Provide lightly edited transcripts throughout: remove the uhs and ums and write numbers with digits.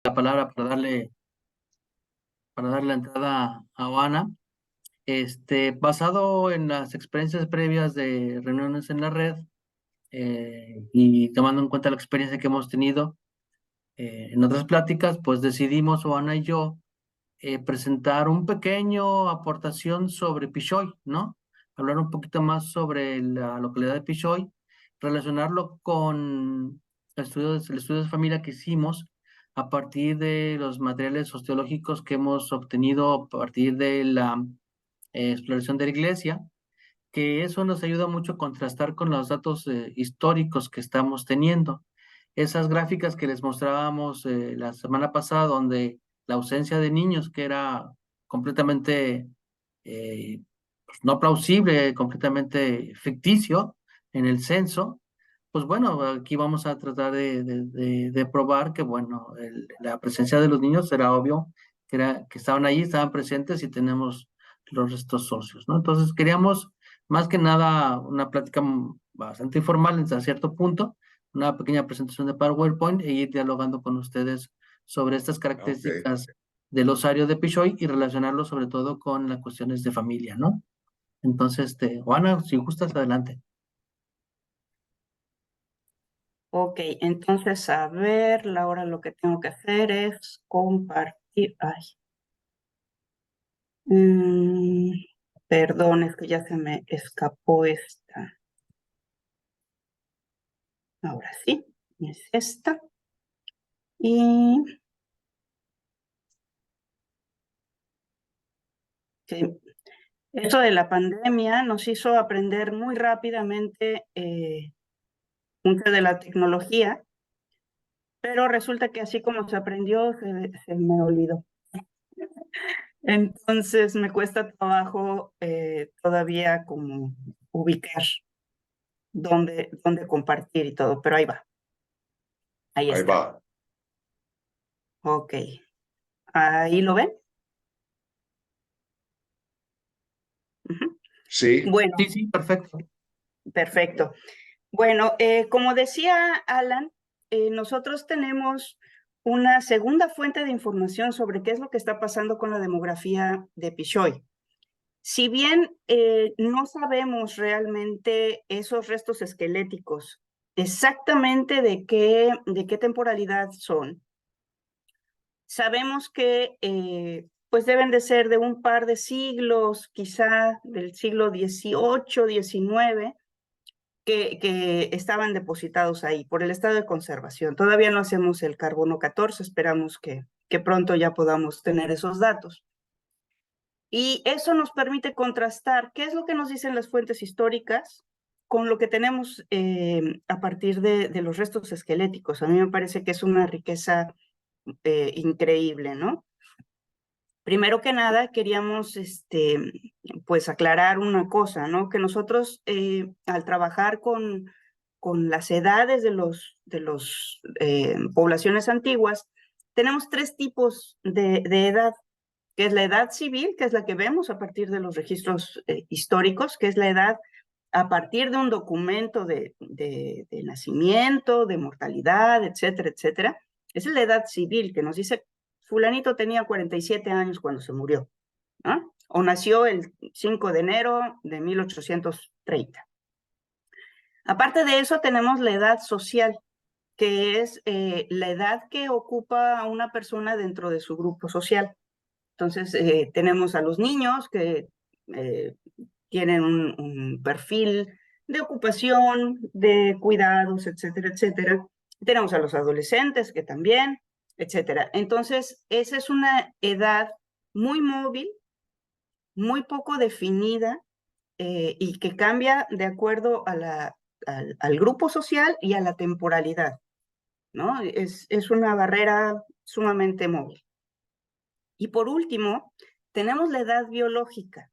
la palabra para darle la entrada a Oana. Basado en las experiencias previas de reuniones en la red, y tomando en cuenta la experiencia que hemos tenido en otras pláticas, pues decidimos, Oana y yo, presentar un pequeño aportación sobre Pichoy, ¿no? Hablar un poquito más sobre la localidad de Pichoy, relacionarlo con el estudio de familia que hicimos a partir de los materiales osteológicos que hemos obtenido a partir de la exploración de la iglesia, que eso nos ayuda mucho a contrastar con los datos históricos que estamos teniendo. Esas gráficas que les mostrábamos la semana pasada, donde la ausencia de niños, que era completamente pues, no plausible, completamente ficticio en el censo, pues bueno, aquí vamos a tratar de probar que, bueno, la presencia de los niños era obvio, que estaban ahí, estaban presentes y tenemos los restos socios, ¿no? Entonces queríamos más que nada una plática bastante informal hasta cierto punto, una pequeña presentación de PowerPoint e ir dialogando con ustedes sobre estas Ok, características del osario de Pichoy y relacionarlo sobre todo con las cuestiones de familia, ¿no? Entonces, Juana, si gustas, adelante. Ok, entonces, a ver, ahora lo que tengo que hacer es compartir. Ay. Mm, Perdón, es que ya se me escapó esta. Ahora sí, es esta. Y sí, eso de la pandemia nos hizo aprender muy rápidamente mucho de la tecnología, pero resulta que así como se aprendió, se me olvidó. Entonces me cuesta trabajo todavía como ubicar dónde compartir y todo, pero ahí va. Ahí ahí está. va. Ok. ¿Ahí lo ven? Ujú. Sí, Bueno, Sí, sí, perfecto. perfecto. Bueno, como decía Alan, nosotros tenemos una segunda fuente de información sobre qué es lo que está pasando con la demografía de Pichoy. Si bien no sabemos realmente esos restos esqueléticos exactamente de qué temporalidad son, sabemos que pues deben de ser de un par de siglos, quizá del siglo XVIII, XIX, que estaban depositados ahí por el estado de conservación. Todavía no hacemos el carbono 14, esperamos que pronto ya podamos tener esos datos. Y eso nos permite contrastar qué es lo que nos dicen las fuentes históricas con lo que tenemos a partir de los restos esqueléticos. A mí me parece que es una riqueza increíble, ¿no? Primero que nada, queríamos pues aclarar una cosa, ¿no? Que nosotros al trabajar con las edades de los poblaciones antiguas, tenemos tres tipos de edad, que es la edad civil, que es la que vemos a partir de los registros históricos, que es la edad a partir de un documento de nacimiento, de mortalidad, etcétera, etcétera. Esa es la edad civil, que nos dice fulanito tenía 47 años cuando se murió, ¿no? O nació el 5 de enero de 1830. Aparte de eso, tenemos la edad social, que es la edad que ocupa una persona dentro de su grupo social. Entonces, tenemos a los niños que tienen un perfil de ocupación, de cuidados, etcétera, etcétera. Tenemos a los adolescentes que también, etcétera. Entonces, esa es una edad muy móvil, muy poco definida y que cambia de acuerdo al grupo social y a la temporalidad, ¿no? Es una barrera sumamente móvil. Y por último, tenemos la edad biológica.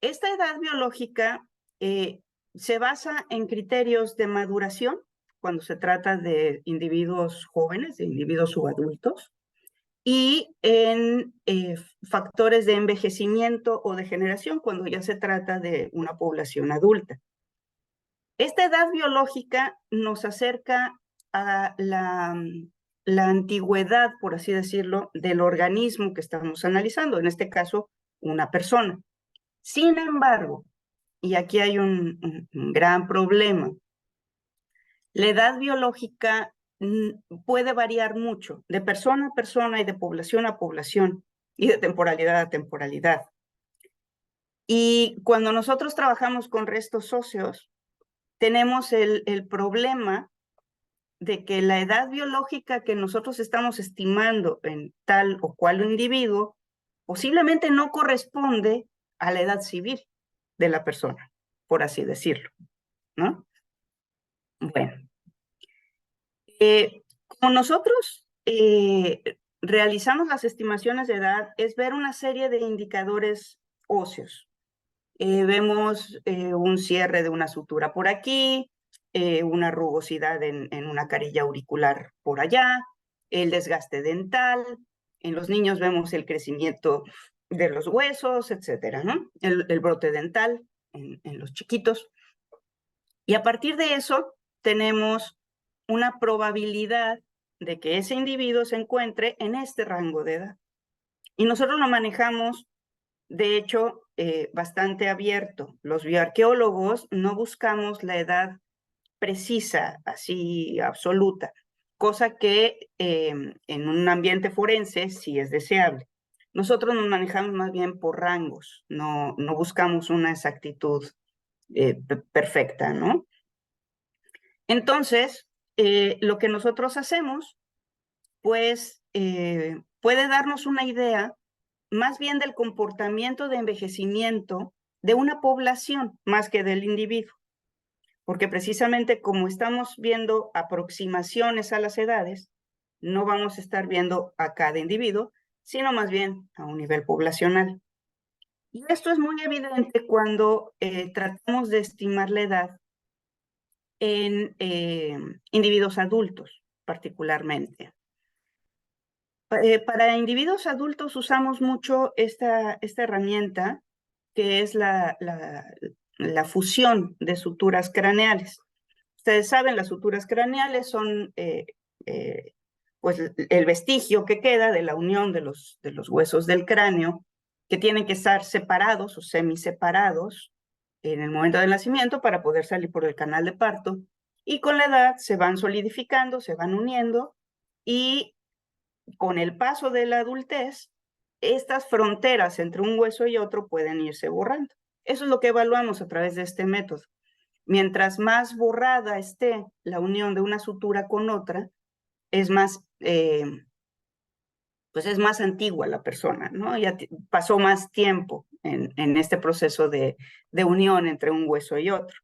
Esta edad biológica se basa en criterios de maduración cuando se trata de individuos jóvenes, de individuos subadultos, y en factores de envejecimiento o degeneración cuando ya se trata de una población adulta. Esta edad biológica nos acerca a la antigüedad, por así decirlo, del organismo que estamos analizando, en este caso, una persona. Sin embargo, y aquí hay un gran problema, la edad biológica puede variar mucho de persona a persona y de población a población y de temporalidad a temporalidad. Y cuando nosotros trabajamos con restos óseos, tenemos el problema de que la edad biológica que nosotros estamos estimando en tal o cual individuo posiblemente no corresponde a la edad civil de la persona, por así decirlo, ¿no? Bueno, como nosotros realizamos las estimaciones de edad, es ver una serie de indicadores óseos. Vemos un cierre de una sutura por aquí, una rugosidad en una carilla auricular por allá, el desgaste dental. En los niños vemos el crecimiento de los huesos, etcétera, ¿no? El brote dental en los chiquitos. Y a partir de eso tenemos una probabilidad de que ese individuo se encuentre en este rango de edad. Y nosotros lo manejamos, de hecho, bastante abierto. Los bioarqueólogos no buscamos la edad precisa, así absoluta, cosa que en un ambiente forense sí es deseable. Nosotros nos manejamos más bien por rangos, no buscamos una exactitud perfecta, ¿no? Entonces, lo que nosotros hacemos, pues, puede darnos una idea más bien del comportamiento de envejecimiento de una población más que del individuo, porque precisamente como estamos viendo aproximaciones a las edades, no vamos a estar viendo a cada individuo, sino más bien a un nivel poblacional. Y esto es muy evidente cuando tratamos de estimar la edad en individuos adultos, particularmente. Para individuos adultos usamos mucho esta herramienta, que es la fusión de suturas craneales. Ustedes saben, las suturas craneales son pues el vestigio que queda de la unión de los huesos del cráneo, que tienen que estar separados o semiseparados en el momento del nacimiento para poder salir por el canal de parto, y con la edad se van solidificando, se van uniendo, y con el paso de la adultez, estas fronteras entre un hueso y otro pueden irse borrando. Eso es lo que evaluamos a través de este método. Mientras más borrada esté la unión de una sutura con otra, es más, pues es más antigua la persona, ¿no? Ya pasó más tiempo en este proceso de unión entre un hueso y otro.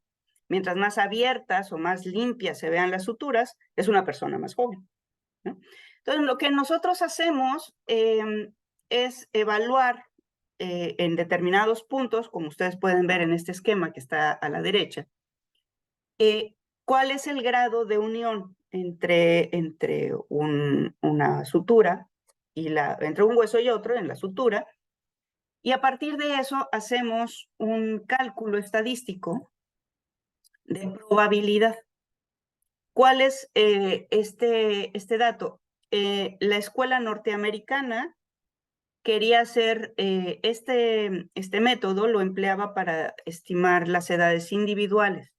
Mientras más abiertas o más limpias se vean las suturas, es una persona más joven, ¿no? Entonces, lo que nosotros hacemos es evaluar en determinados puntos, como ustedes pueden ver en este esquema que está a la derecha, cuál es el grado de unión entre una sutura y entre un hueso y otro en la sutura, y a partir de eso hacemos un cálculo estadístico de probabilidad. ¿Cuál es este dato? La escuela norteamericana quería hacer este método, lo empleaba para estimar las edades individuales,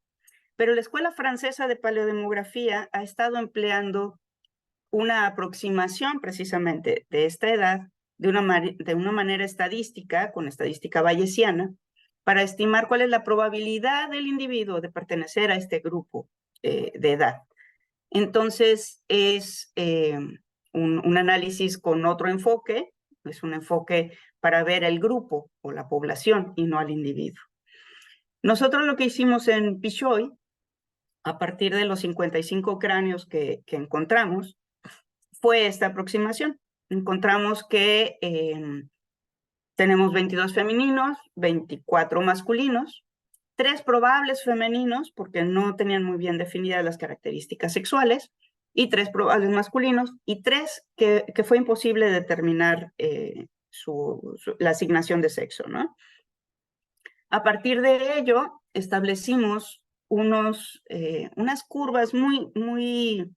pero la escuela francesa de paleodemografía ha estado empleando una aproximación precisamente de esta edad de una manera estadística, con estadística bayesiana, para estimar cuál es la probabilidad del individuo de pertenecer a este grupo de edad. Entonces, es un análisis con otro enfoque, es un enfoque para ver el grupo o la población y no al individuo. Nosotros lo que hicimos en Pichoy, a partir de los 55 cráneos que encontramos, fue esta aproximación. Encontramos que tenemos 22 femeninos, 24 masculinos, 3 probables femeninos, porque no tenían muy bien definidas las características sexuales, y 3 probables masculinos, y 3 que fue imposible determinar la asignación de sexo, ¿no? A partir de ello, establecimos unas curvas muy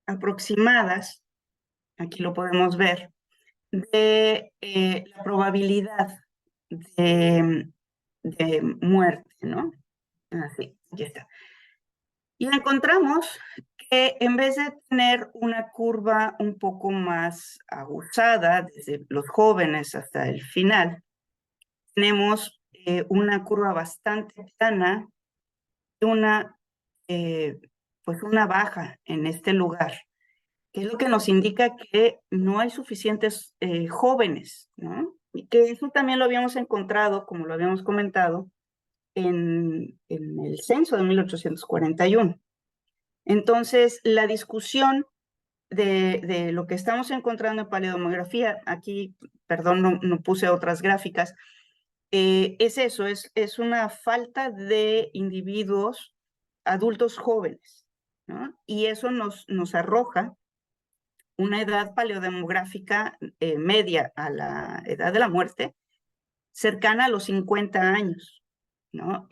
aproximadas aquí lo podemos ver, de la probabilidad de muerte, ¿no? Así, ya está. Y encontramos que en vez de tener una curva un poco más aguzada desde los jóvenes hasta el final, tenemos una curva bastante plana, una, pues una baja en este lugar, que es lo que nos indica que no hay suficientes jóvenes, ¿no? Y que eso también lo habíamos encontrado, como lo habíamos comentado, en el censo de 1841. Entonces, la discusión de lo que estamos encontrando en paleodemografía, aquí, perdón, no puse otras gráficas, es eso, es una falta de individuos adultos jóvenes, ¿no? Y eso nos arroja una edad paleodemográfica media a la edad de la muerte cercana a los 50 años, ¿no?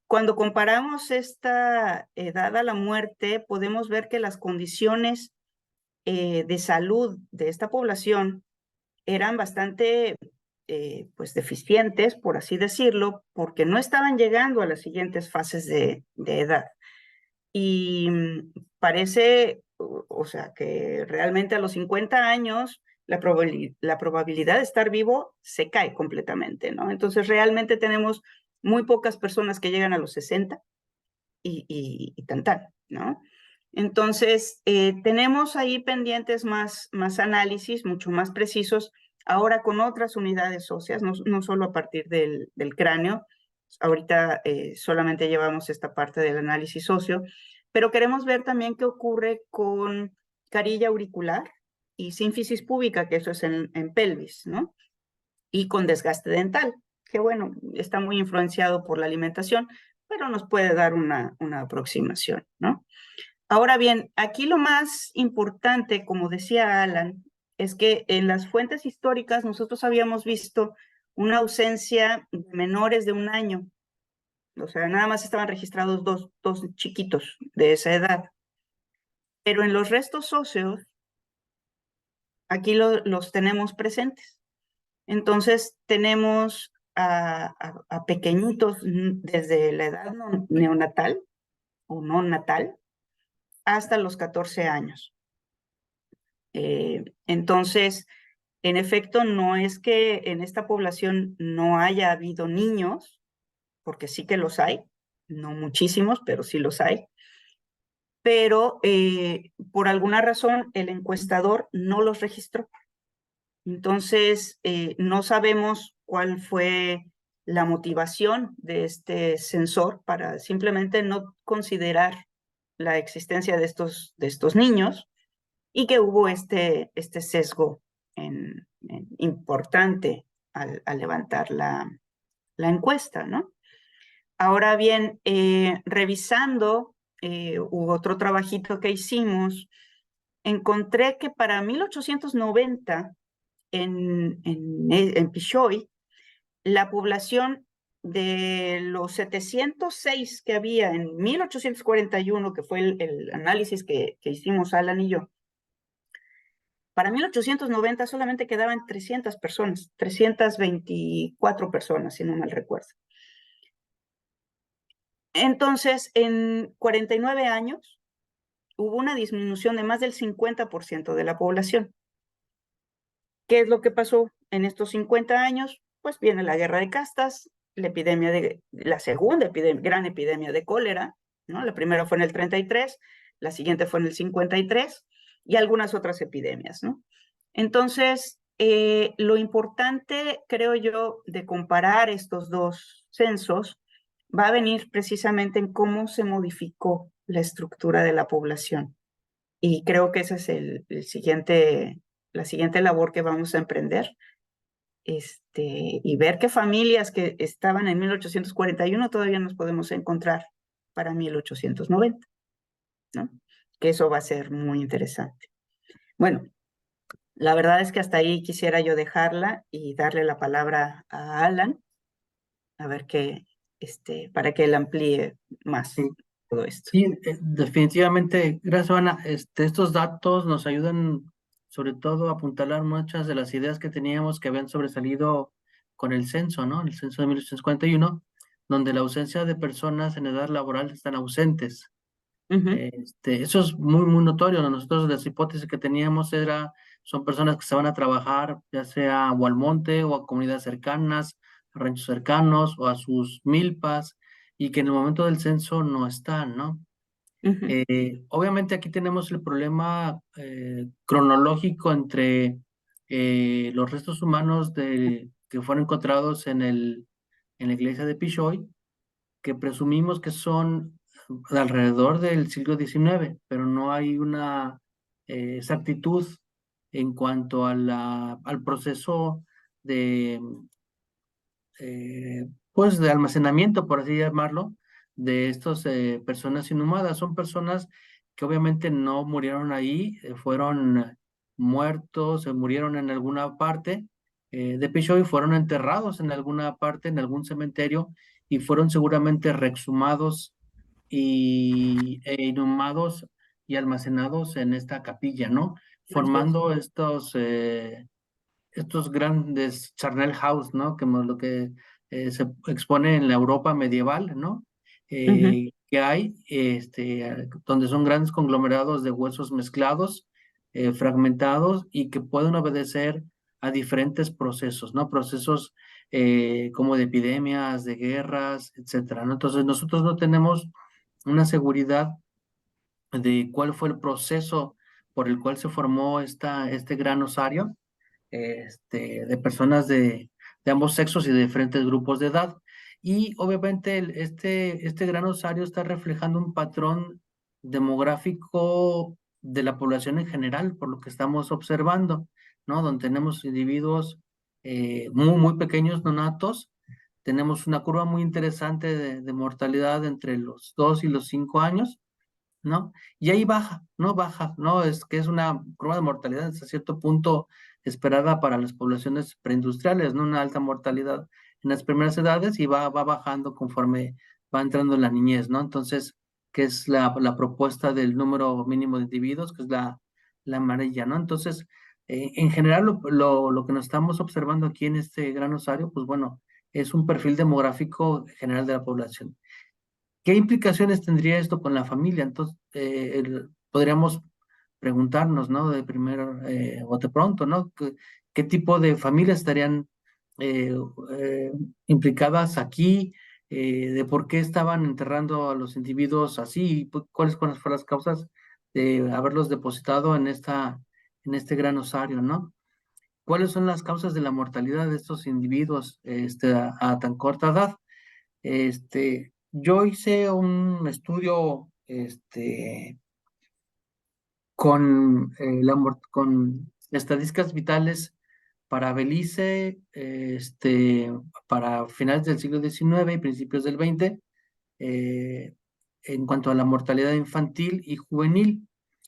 Cuando comparamos esta edad a la muerte, podemos ver que las condiciones de salud de esta población eran bastante pues deficientes, por así decirlo, porque no estaban llegando a las siguientes fases de edad. Y parece, o sea, que realmente a los 50 años la probabilidad de estar vivo se cae completamente, ¿no? Entonces realmente tenemos muy pocas personas que llegan a los 60 y tan, ¿no? Entonces, tenemos ahí pendientes más análisis, mucho más precisos, ahora con otras unidades óseas, no solo a partir del cráneo. Ahorita solamente llevamos esta parte del análisis óseo, pero queremos ver también qué ocurre con carilla auricular y sínfisis púbica, que eso es en pelvis, ¿no? Y con desgaste dental, que bueno, está muy influenciado por la alimentación, pero nos puede dar una aproximación, ¿no? Ahora bien, aquí lo más importante, como decía Alan, es que en las fuentes históricas nosotros habíamos visto una ausencia de menores de 1 año, o sea, nada más estaban registrados dos chiquitos de esa edad, pero en los restos óseos, aquí los tenemos presentes. Entonces, tenemos a pequeñitos desde la edad neonatal o no natal hasta los 14 años. Entonces, en efecto, no es que en esta población no haya habido niños, porque sí que los hay, no muchísimos, pero sí los hay, pero por alguna razón el encuestador no los registró. Entonces, no sabemos cuál fue la motivación de este censor para simplemente no considerar la existencia de estos niños y que hubo este sesgo importante al levantar la encuesta, ¿no? Ahora bien, revisando hubo otro trabajito que hicimos, encontré que para 1890 en Pichoy, la población de los 706 que había en 1841, que fue el análisis que hicimos Alan y yo, para 1890 solamente quedaban 300 personas, 324 personas, si no mal recuerdo. Entonces, en 49 años, hubo una disminución de más del 50% de la población. ¿Qué es lo que pasó en estos 50 años? Pues viene la guerra de castas, la segunda gran epidemia de cólera, ¿no? La primera fue en el 33, la siguiente fue en el 53 y algunas otras epidemias, ¿no? Entonces, lo importante, creo yo, de comparar estos dos censos va a venir precisamente en cómo se modificó la estructura de la población. Y creo que esa es la siguiente labor que vamos a emprender. Y ver qué familias que estaban en 1841 todavía nos podemos encontrar para 1890, ¿no? Que eso va a ser muy interesante. Bueno, la verdad es que hasta ahí quisiera yo dejarla y darle la palabra a Alan, a ver para que él amplíe más Sí, todo esto. sí, definitivamente, gracias, Ana. Estos datos nos ayudan sobre todo apuntalar muchas de las ideas que teníamos que habían sobresalido con el censo, ¿no? El censo de 1851, donde la ausencia de personas en edad laboral están ausentes. Ujú, Eso es muy, muy notorio, ¿no? Nosotros las hipótesis que teníamos son personas que se van a trabajar, ya sea o al monte o a comunidades cercanas, a ranchos cercanos o a sus milpas, y que en el momento del censo no están, ¿no? ujú, Obviamente aquí tenemos el problema cronológico entre los restos humanos que fueron encontrados en la iglesia de Pichoy, que presumimos que son de alrededor del siglo XIX, pero no hay una exactitud en cuanto a al proceso de, pues de almacenamiento, por así llamarlo, de estas personas inhumadas. Son personas que obviamente no murieron ahí, fueron muertos, se murieron en alguna parte de Pichoy, fueron enterrados en alguna parte, en algún cementerio, y fueron seguramente reexhumados e inhumados y almacenados en esta capilla, ¿no? así es. Formando estos grandes charnel house, ¿no? Como lo que se expone en la Europa medieval, ¿no? Ujú, Que hay, donde son grandes conglomerados de huesos mezclados, fragmentados y que pueden obedecer a diferentes procesos, ¿no? Procesos como de epidemias, de guerras, etcétera, ¿no? Entonces nosotros no tenemos una seguridad de cuál fue el proceso por el cual se formó este gran osario de personas de ambos sexos y de diferentes grupos de edad. Y obviamente este gran osario está reflejando un patrón demográfico de la población en general, por lo que estamos observando, ¿no? Donde tenemos individuos muy, muy pequeños, nonatos. Tenemos una curva muy interesante de mortalidad entre los 2 y los 5 años, ¿no? Y ahí baja, ¿no? Baja, ¿no? Es que es una curva de mortalidad hasta cierto punto esperada para las poblaciones preindustriales, ¿no? Una alta mortalidad en las primeras edades y va bajando conforme va entrando la niñez, ¿no? Entonces, ¿qué es la propuesta del número mínimo de individuos? Que es la amarilla, ¿no? Entonces, en general, lo que nos estamos observando aquí en este gran osario, pues bueno, es un perfil demográfico general de la población. ¿Qué implicaciones tendría esto con la familia? Entonces, podríamos preguntarnos, ¿no? De primero, o de pronto, ¿no? ¿Qué tipo de familias estarían eh, eh, implicadas aquí? De por qué estaban enterrando a los individuos así, y cuáles fueron las causas de haberlos depositado en este gran osario, ¿no? ¿Cuáles son las causas de la mortalidad de estos individuos a tan corta edad? Yo hice un estudio con estadísticas vitales para Belice, para finales del siglo XIX y principios del XX, eh, en cuanto a la mortalidad infantil y juvenil,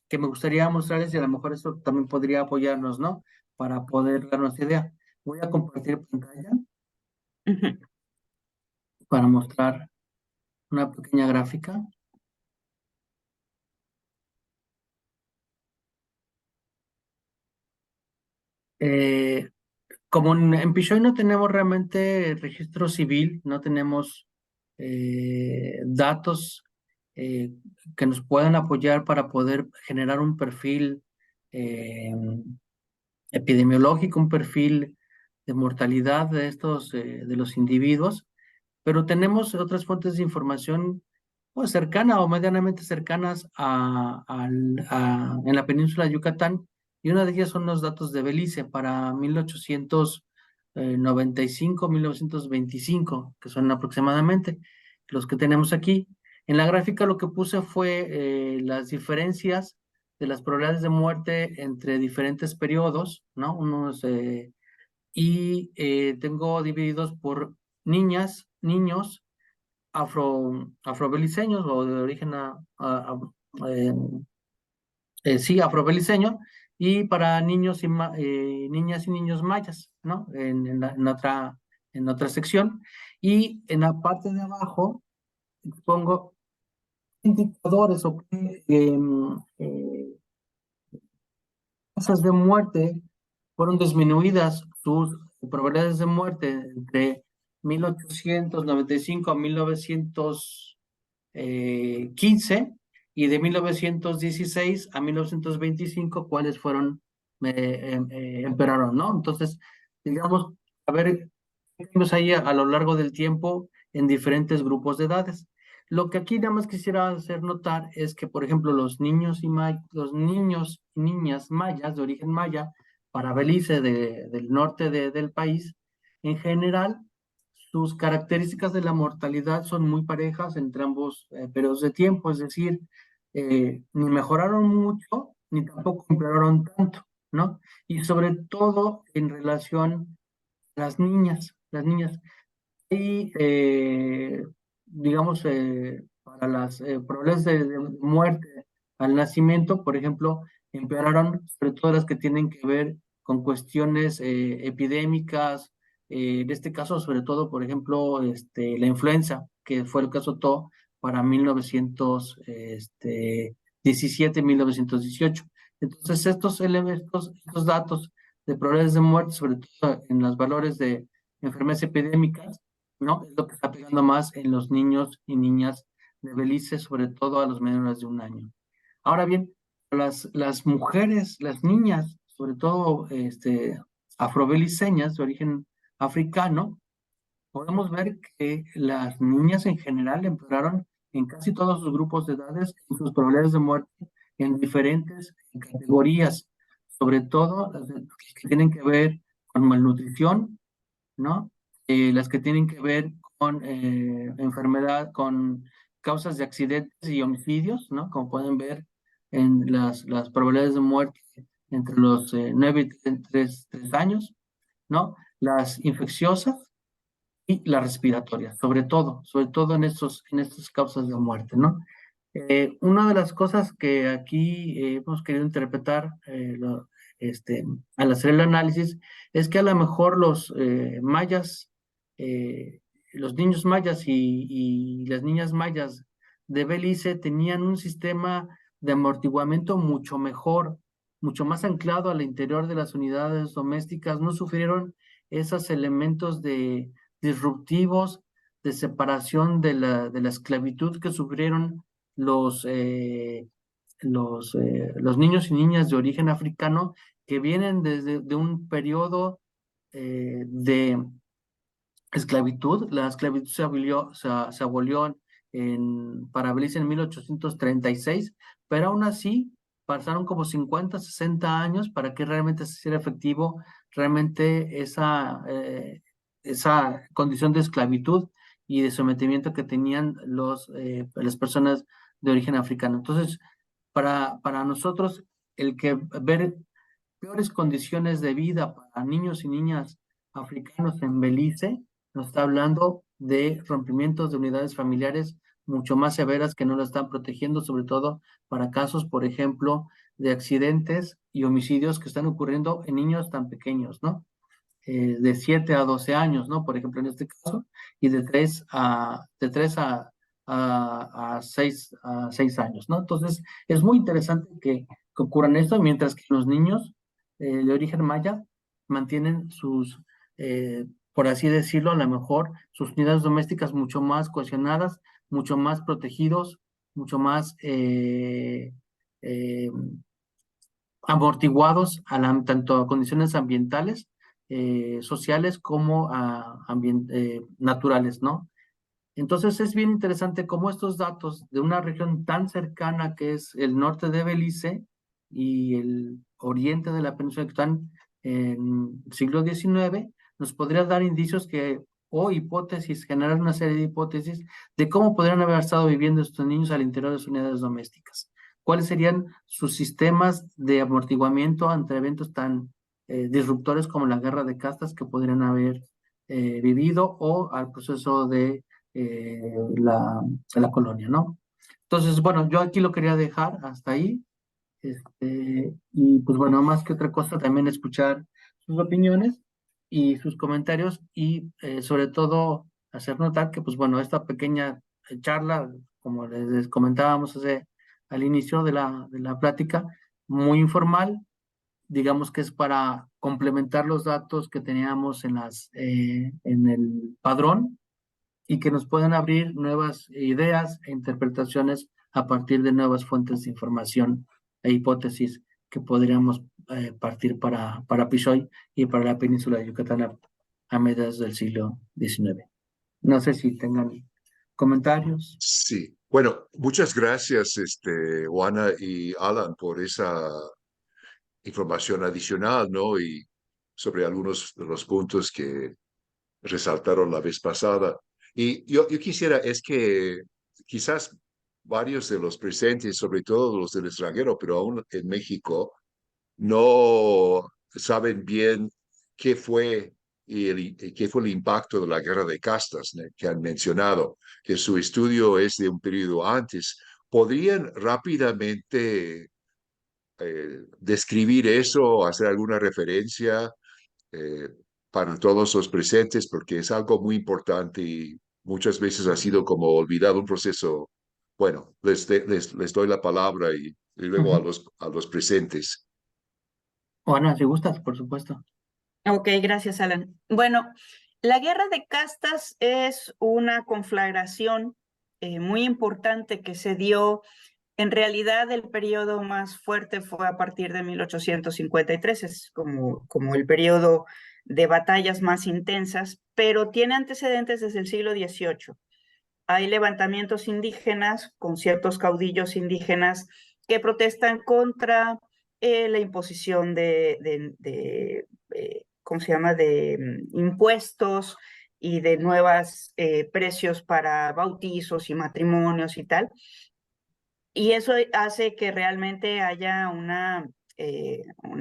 que me gustaría mostrarles y a lo mejor eso también podría apoyarnos, ¿no? Para poder darnos idea. Voy a compartir pantalla ujú. para mostrar una pequeña gráfica. Eh, Como en Pichoy no tenemos realmente registro civil, no tenemos datos eh, que nos puedan apoyar para poder generar un perfil eh, epidemiológico, un perfil de mortalidad de de los individuos, pero tenemos otras fuentes de información pues, cercana o medianamente cercanas en la península de Yucatán, y una de ellas son los datos de Belice para 1895, 1925, que son aproximadamente los que tenemos aquí. En la gráfica lo que puse fue las diferencias de las probabilidades de muerte entre diferentes periodos, ¿no? Tengo divididos por niñas, niños, afrobeliceños o de origen eh, sí, afrobeliceño, y para niños niñas y niños mayas, ¿no? En otra sección. Y en la parte de abajo pongo indicadores o tasas de muerte fueron disminuidas, sus probabilidades de muerte entre 1895 a 1915 y de 1916 a 1925, ¿cuáles fueron, empeoraron, ¿no? Entonces, digamos, a ver, cambios ahí a lo largo del tiempo en diferentes grupos de edades. Lo que aquí nada más quisiera hacer notar es que, por ejemplo, los niños y niñas mayas de origen maya para Belice del norte del país, en general, sus características de la mortalidad son muy parejas entre ambos periodos de tiempo, es decir, ni mejoraron mucho ni tampoco empeoraron tanto, ¿no? Y sobre todo en relación a las niñas. Y, digamos, para las probabilidades de muerte al nacimiento, por ejemplo, empeoraron sobre todo las que tienen que ver con cuestiones epidémicas, en este caso, sobre todo, por ejemplo, la influenza, que fue el caso TO para 1917, 1918. Entonces, estos elementos, estos datos de probabilidades de muerte, sobre todo en los valores de enfermedades epidémicas, ¿no? Es lo que está pegando más en los niños y niñas de Belice, sobre todo a los menores de un año. Ahora bien, las mujeres, las niñas, sobre todo afrobeliceñas de origen africano, podemos ver que las niñas en general empeoraron en casi todos sus grupos de edades en sus probabilidades de muerte en diferentes categorías, sobre todo las que tienen que ver con malnutrición, ¿no? Las que tienen que ver con enfermedad, con causas de accidentes y homicidios, ¿no? Como pueden ver en las probabilidades de muerte entre los 9 y 3 años, ¿no? Las infecciosas y las respiratorias, sobre todo en estas causas de muerte, ¿no? Una de las cosas que aquí hemos querido interpretar al hacer el análisis es que a lo mejor los mayas, eh, los niños mayas y las niñas mayas de Belice tenían un sistema de amortiguamiento mucho mejor, mucho más anclado al interior de las unidades domésticas, no sufrieron esos elementos de disruptivos de separación de la esclavitud que sufrieron los, eh, los niños y niñas de origen africano que vienen desde de un periodo de esclavitud. La esclavitud se abolió para Belice en 1836, pero aún así pasaron como 50, 60 años para que realmente se hiciera efectivo realmente esa condición de esclavitud y de sometimiento que tenían las personas de origen africano. Entonces, para nosotros, el que ver peores condiciones de vida para niños y niñas africanos en Belice, nos está hablando de rompimientos de unidades familiares mucho más severas que no lo están protegiendo, sobre todo para casos, por ejemplo, de accidentes y homicidios que están ocurriendo en niños tan pequeños, ¿no? De 7 a 12 años, ¿no? Por ejemplo, en este caso, y de 3 a 6 años, ¿no? Entonces, es muy interesante que ocurran esto, mientras que los niños de origen maya mantienen por así decirlo, a lo mejor sus unidades domésticas mucho más cohesionadas, mucho más protegidos, mucho más eh, amortiguados tanto a condiciones ambientales, sociales como naturales, ¿no? Entonces es bien interesante cómo estos datos de una región tan cercana que es el norte de Belice y el oriente de la península que están en el siglo XIX, nos podría dar indicios o hipótesis, generar una serie de hipótesis de cómo podrían haber estado viviendo estos niños al interior de sus unidades domésticas. ¿Cuáles serían sus sistemas de amortiguamiento ante eventos tan disruptores como la guerra de castas que podrían haber vivido o al proceso de la colonia, ¿no? Entonces, bueno, yo aquí lo quería dejar hasta ahí. Y pues bueno, más que otra cosa, también escuchar sus opiniones y sus comentarios y sobre todo hacer notar que pues bueno, esta pequeña charla, como les comentábamos al inicio de la plática, muy informal, digamos que es para complementar los datos que teníamos en el padrón y que nos puedan abrir nuevas ideas e interpretaciones a partir de nuevas fuentes de información e hipótesis que podríamos partir para Pisoy y para la península de Yucatán a mediados del siglo XIX. No sé si tengan comentarios. Sí, bueno, muchas gracias, Juana y Alan, por esa información adicional, ¿no? Y sobre algunos de los puntos que resaltaron la vez pasada. Y yo quisiera, es que quizás varios de los presentes, sobre todo los del extranjero, pero aún en México, no saben bien qué fue qué fue el impacto de la guerra de castas, ¿no?, que han mencionado, que su estudio es de un periodo antes. ¿Podrían rápidamente describir eso, hacer alguna referencia eh, para todos los presentes? Porque es algo muy importante y muchas veces ha sido como olvidado un proceso. Bueno, les doy la palabra y luego Ujú. a los presentes. O Ana, si gustas, por supuesto. Ok, gracias, Alan. Bueno, la guerra de castas es una conflagración muy importante que se dio. En realidad, el periodo más fuerte fue a partir de 1853, es como el periodo de batallas más intensas, pero tiene antecedentes desde el siglo XVIII. Hay levantamientos indígenas con ciertos caudillos indígenas que protestan contra la imposición ¿cómo se llama?, de impuestos y de nuevos precios para bautizos y matrimonios y tal. Y eso hace que realmente haya una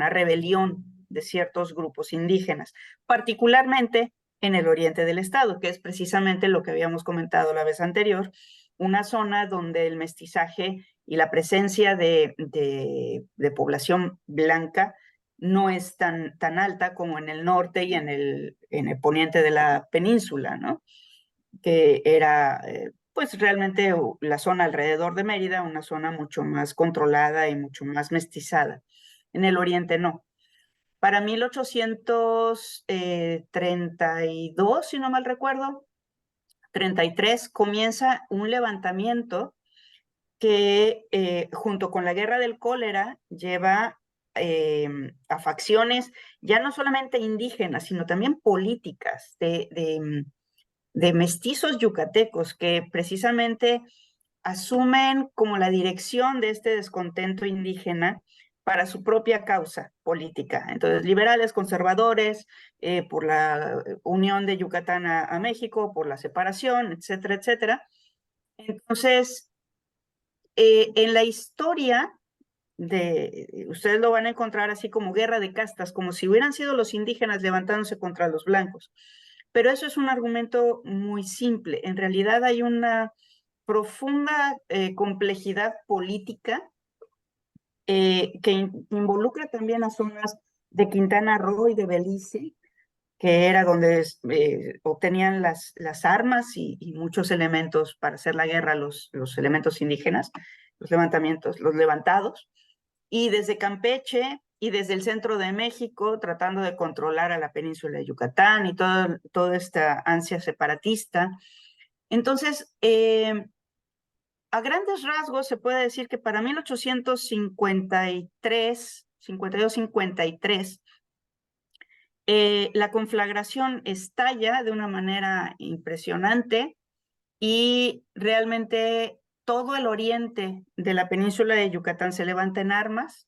rebelión de ciertos grupos indígenas, particularmente en el oriente del estado, que es precisamente lo que habíamos comentado la vez anterior, una zona donde el mestizaje y la presencia de población blanca no es tan alta como en el norte y en el poniente de la península, ¿no? Que era pues realmente la zona alrededor de Mérida, una zona mucho más controlada y mucho más mestizada. En el oriente no. Para 1832, si no mal recuerdo, 33, comienza un levantamiento que junto con la guerra del cólera lleva a facciones ya no solamente indígenas, sino también políticas de mestizos yucatecos que precisamente asumen como la dirección de este descontento indígena para su propia causa política. Entonces, liberales, conservadores, por la unión de Yucatán a México, por la separación, etcétera, etcétera. Entonces, en la historia ustedes lo van a encontrar así como guerra de castas, como si hubieran sido los indígenas levantándose contra los blancos. Pero eso es un argumento muy simple. En realidad hay una profunda complejidad política que involucra también a zonas de Quintana Roo y de Belice, que era donde obtenían las armas y muchos elementos para hacer la guerra, los elementos indígenas, los levantamientos, los levantados, y desde Campeche y desde el centro de México, tratando de controlar a la península de Yucatán y toda esta ansia separatista. Entonces, a grandes rasgos se puede decir que para 1853, 52, 53, la conflagración estalla de una manera impresionante y realmente todo el oriente de la península de Yucatán se levanta en armas.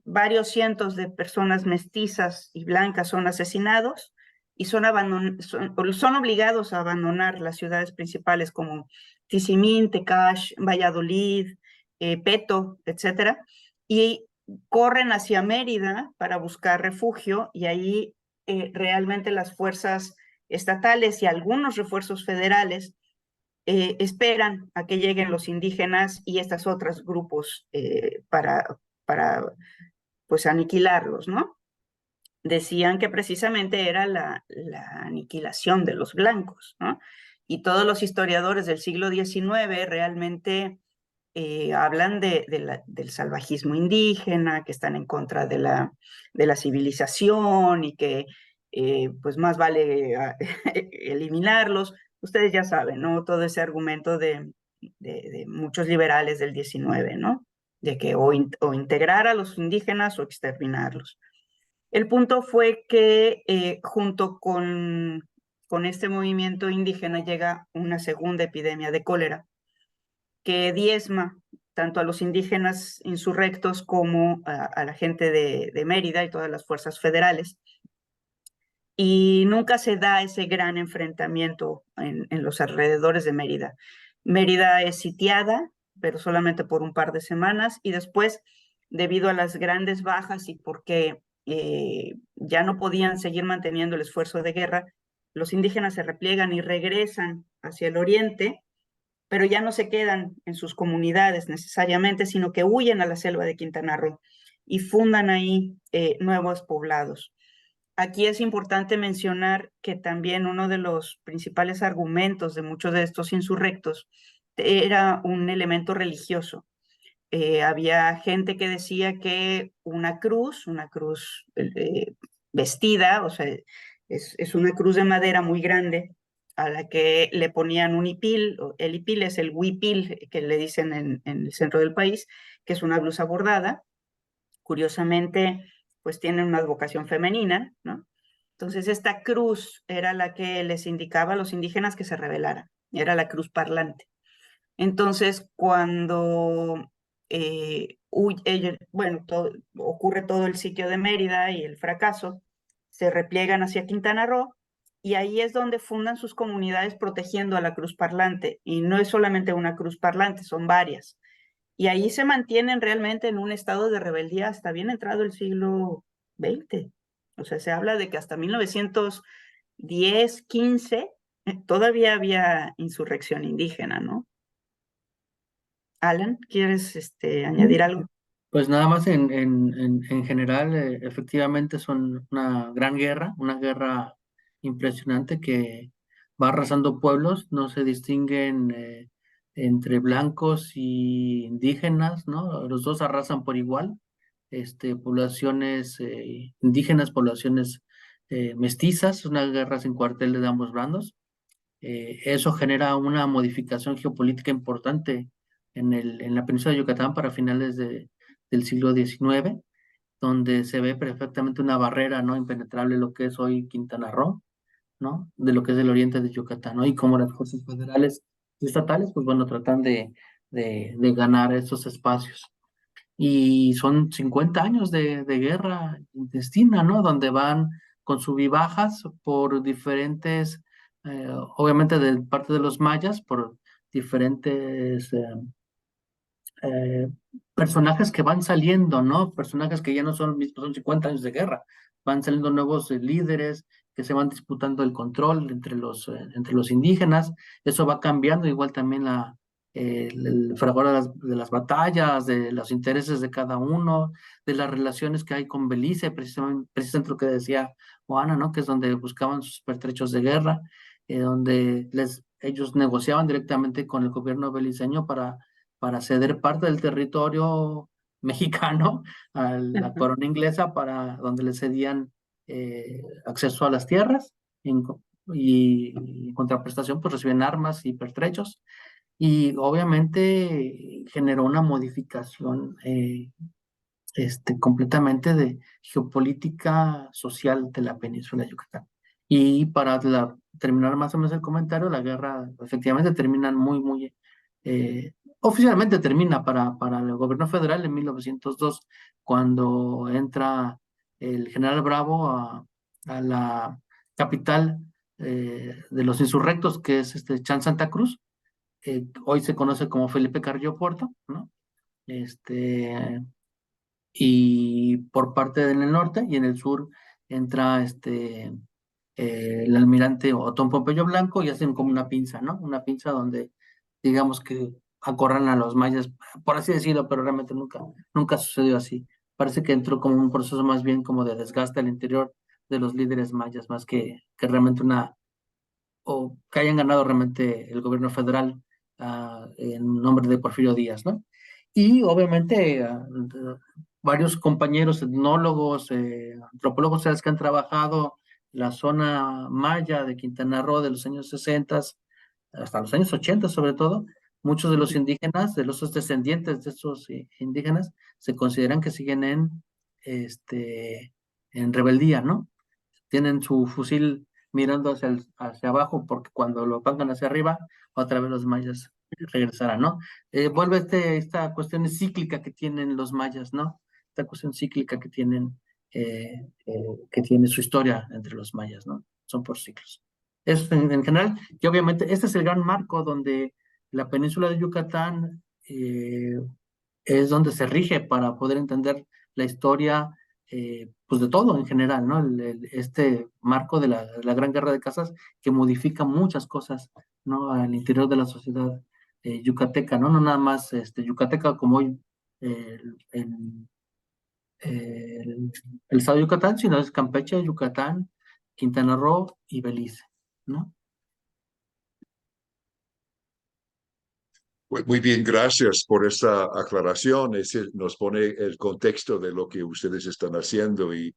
Varios cientos de personas mestizas y blancas son asesinados y son obligados a abandonar las ciudades principales como Tizimín, Tecash, Valladolid, Peto, etcétera, y corren hacia Mérida para buscar refugio y ahí realmente las fuerzas estatales y algunos refuerzos federales esperan a que lleguen los indígenas y estos otros grupos para pues aniquilarlos, ¿no? Decían que precisamente era la aniquilación de los blancos, ¿no? Y todos los historiadores del siglo XIX realmente hablan del salvajismo indígena, que están en contra de la civilización y que pues más vale eliminarlos. Ustedes ya saben, ¿no? Todo ese argumento de muchos liberales del 19, ¿no? De que o integrar a los indígenas o exterminarlos. El punto fue que junto con este movimiento indígena llega una segunda epidemia de cólera que diezma tanto a los indígenas insurrectos como a la gente de Mérida y todas las fuerzas federales. Y nunca se da ese gran enfrentamiento en los alrededores de Mérida. Mérida es sitiada, pero solamente por un par de semanas, y después, debido a las grandes bajas y porque ya no podían seguir manteniendo el esfuerzo de guerra, los indígenas se repliegan y regresan hacia el oriente, pero ya no se quedan en sus comunidades necesariamente, sino que huyen a la selva de Quintana Roo y fundan ahí nuevos poblados. Aquí es importante mencionar que también uno de los principales argumentos de muchos de estos insurrectos era un elemento religioso. Había gente que decía que una cruz vestida, o sea, es una cruz de madera muy grande a la que le ponían un hipil. El hipil es el huipil que le dicen en el centro del país, que es una blusa bordada. Curiosamente, pues tiene una advocación femenina, ¿no? Entonces, esta cruz era la que les indicaba a los indígenas que se rebelaran, era la cruz parlante. Entonces, cuando ocurre todo el sitio de Mérida y el fracaso, se repliegan hacia Quintana Roo y ahí es donde fundan sus comunidades protegiendo a la cruz parlante. Y no es solamente una cruz parlante, son varias. Y ahí se mantienen realmente en un estado de rebeldía hasta bien entrado el siglo XX. O sea, se habla de que hasta 1910, 15, todavía había insurrección indígena, ¿no? Alan, ¿quieres añadir algo? Pues nada más en general, efectivamente son una guerra impresionante que va arrasando pueblos, no se distinguen entre blancos y indígenas, ¿no? Los dos arrasan por igual, poblaciones indígenas, poblaciones mestizas, una guerra sin cuartel de ambos bandos. Eso genera una modificación geopolítica importante en la península de Yucatán para finales del siglo XIX, donde se ve perfectamente una barrera no impenetrable, lo que es hoy Quintana Roo, ¿no? De lo que es el oriente de Yucatán, ¿no? Y como las fuerzas federales y estatales, pues bueno, tratan de ganar esos espacios. Y son 50 años de guerra intestina, ¿no? Donde van con sub y bajas por diferentes, obviamente de parte de los mayas, por diferentes eh, personajes que van saliendo, ¿no? Personajes que ya no son mismos, son 50 años de guerra. Van saliendo nuevos líderes que se van disputando el control entre los indígenas. Eso va cambiando, igual también el fragor de las batallas, de los intereses de cada uno, de las relaciones que hay con Belice, precisamente lo que decía Juana, ¿no? Que es donde buscaban sus pertrechos de guerra, donde ellos negociaban directamente con el gobierno beliceño para ceder parte del territorio mexicano a la corona inglesa, para donde le cedían acceso a las tierras y en contraprestación pues reciben armas y pertrechos, y obviamente generó una modificación completamente de geopolítica social de la península de Yucatán. Y para terminar más o menos el comentario, la guerra efectivamente termina oficialmente termina para el gobierno federal en 1902, cuando entra el general Bravo a la capital de los insurrectos, que es Chan Santa Cruz, hoy se conoce como Felipe Carrillo Puerto, ¿no? Y por parte del norte y en el sur entra el almirante Otón Pompeyo Blanco y hacen como una pinza, ¿no? Una pinza donde digamos que acorran a los mayas, por así decirlo, pero realmente nunca sucedió así. Parece que entró como un proceso más bien como de desgaste al interior de los líderes mayas, más que realmente o que hayan ganado realmente el gobierno federal en nombre de Porfirio Díaz, ¿no? Y obviamente varios compañeros etnólogos, antropólogos que han trabajado la zona maya de Quintana Roo de los años 60 hasta los años 80 sobre todo, muchos de los indígenas, de los descendientes de esos indígenas, se consideran que siguen en rebeldía, ¿no? Tienen su fusil mirando hacia abajo porque cuando lo pongan hacia arriba, otra vez los mayas regresarán, ¿no? Vuelve esta cuestión cíclica que tienen los mayas, ¿no? Esta cuestión cíclica que tiene su historia entre los mayas, ¿no? Son por ciclos. Eso en general, y obviamente este es el gran marco donde la península de Yucatán es donde se rige para poder entender la historia, pues de todo en general, ¿no? Este marco de la Gran Guerra de Casas que modifica muchas cosas, ¿no? Al interior de la sociedad yucateca, ¿no? No nada más yucateca como hoy el, el estado de Yucatán, sino es Campeche, Yucatán, Quintana Roo y Belice, ¿no? Muy bien, gracias por esa aclaración. Ese nos pone el contexto de lo que ustedes están haciendo y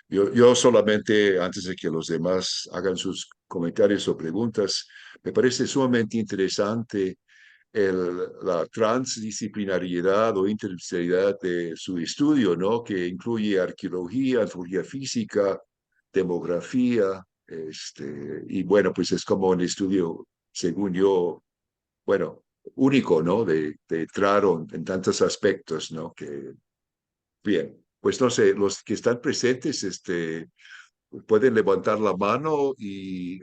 yo solamente, antes de que los demás hagan sus comentarios o preguntas, me parece sumamente interesante la transdisciplinariedad o interdisciplinaridad de su estudio, ¿no? Que incluye arqueología, antropología física, demografía, y bueno, pues es como un estudio, según yo, bueno, único, ¿no? De entrar en tantos aspectos, ¿no? Que, bien, pues no sé, los que están presentes, pueden levantar la mano y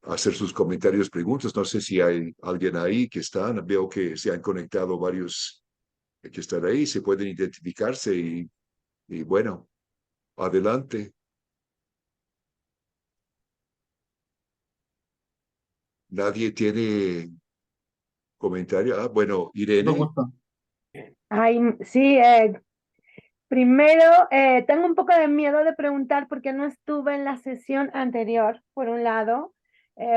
hacer sus comentarios, preguntas. No sé si hay alguien ahí que están. Veo que se han conectado varios que están ahí, se pueden identificarse y bueno, adelante. Nadie tiene comentario. Ah, bueno, Todo Irene. gusto. Ay, sí, primero tengo un poco de miedo de preguntar porque no estuve en la sesión anterior, por un lado.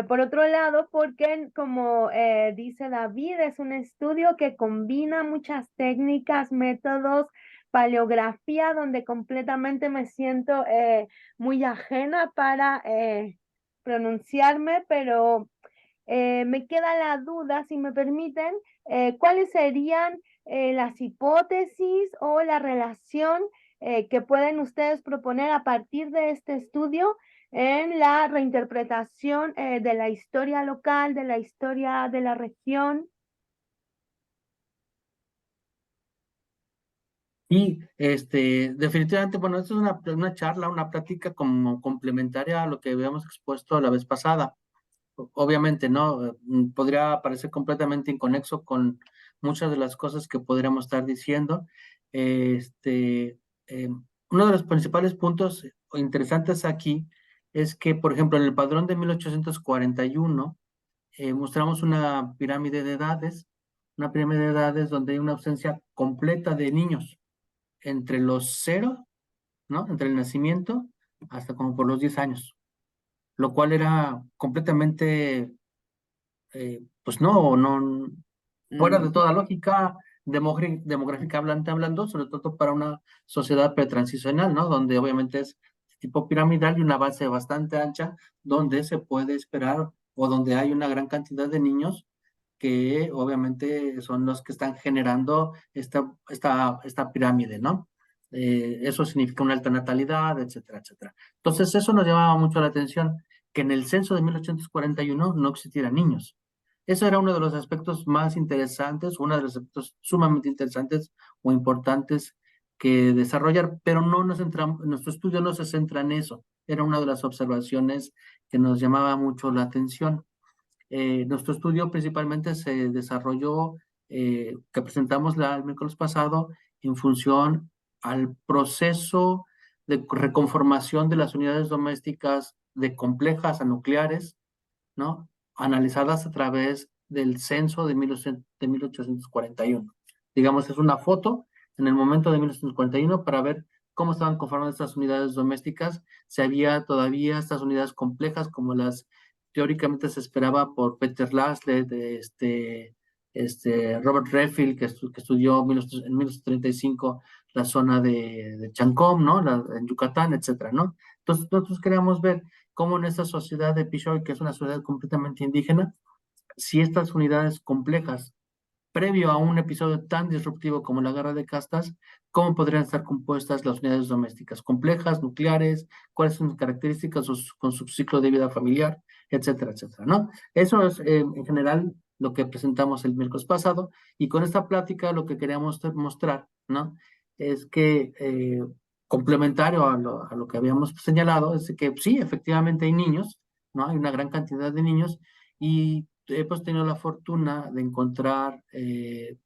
Por otro lado, porque como dice David, es un estudio que combina muchas técnicas, métodos, paleografía, donde completamente me siento muy ajena para pronunciarme, pero me queda la duda, si me permiten, ¿cuáles serían las hipótesis o la relación que pueden ustedes proponer a partir de este estudio en la reinterpretación de la historia local, de la historia de la región? Y definitivamente, bueno, esto es una charla, una plática como complementaria a lo que habíamos expuesto la vez pasada. Obviamente, ¿no? Podría parecer completamente inconexo con muchas de las cosas que podríamos estar diciendo. Este, Uno de los principales puntos interesantes aquí es que, por ejemplo, en el padrón de 1841 mostramos una pirámide de edades donde hay una ausencia completa de niños entre los 0, ¿no? Entre el nacimiento hasta como por los 10 años, lo cual era completamente, pues no, fuera de toda lógica demográfica hablando, sobre todo para una sociedad pretransicional, ¿no? Donde obviamente es tipo piramidal y una base bastante ancha, donde se puede esperar o donde hay una gran cantidad de niños que obviamente son los que están generando esta pirámide, ¿no? Eso significa una alta natalidad, etcétera, etcétera. Entonces, eso nos llamaba mucho la atención, que en el censo de 1841 no existieran niños. Eso era uno de los aspectos más interesantes, uno de los aspectos sumamente interesantes o importantes que desarrollar, pero no nos centramos, nuestro estudio no se centra en eso. Era una de las observaciones que nos llamaba mucho la atención. Nuestro estudio principalmente se desarrolló, que presentamos el miércoles pasado, en función al proceso de reconformación de las unidades domésticas de complejas a nucleares, ¿no? Analizadas a través del censo de 1841. Digamos, es una foto en el momento de 1841 para ver cómo estaban conformadas estas unidades domésticas, si había todavía estas unidades complejas como las teóricamente se esperaba por Peter Laszlo, Robert Redfield, que estudió en 1935 la zona de Chancom, ¿no? En Yucatán, etcétera, ¿no? Entonces, nosotros queríamos ver cómo en esta sociedad de Pichoy, que es una sociedad completamente indígena, si estas unidades complejas, previo a un episodio tan disruptivo como la guerra de castas, cómo podrían estar compuestas las unidades domésticas, complejas, nucleares, cuáles son sus características con su ciclo de vida familiar, etcétera, etcétera, ¿no? Eso es en general lo que presentamos el miércoles pasado, y con esta plática lo que queríamos mostrar, ¿no? Es que complementario a lo que habíamos señalado, es que sí, efectivamente hay niños, ¿no? Hay una gran cantidad de niños, y hemos tenido la fortuna de encontrar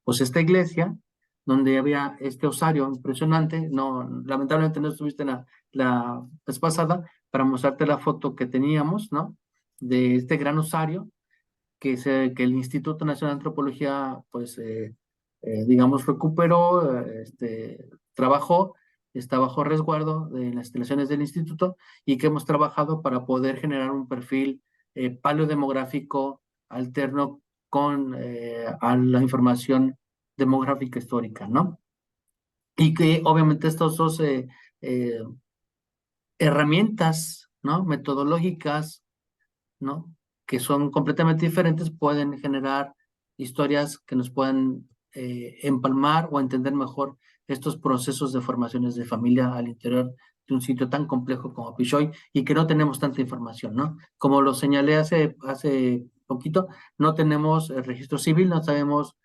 pues esta iglesia donde había este osario impresionante. No, lamentablemente no estuviste en la vez pasada para mostrarte la foto que teníamos, ¿no? De este gran osario que el Instituto Nacional de Antropología, pues, digamos, recuperó, trabajó, está bajo resguardo de las instalaciones del instituto, y que hemos trabajado para poder generar un perfil paleodemográfico alterno con a la información demográfica histórica, ¿no? Y que obviamente estos dos eh, herramientas, ¿no? Metodológicas, ¿no? Que son completamente diferentes, pueden generar historias que nos puedan empalmar o entender mejor estos procesos de formaciones de familia al interior de un sitio tan complejo como Pichoy, y que no tenemos tanta información, ¿no? Como lo señalé hace poquito, no tenemos registro civil, no tenemos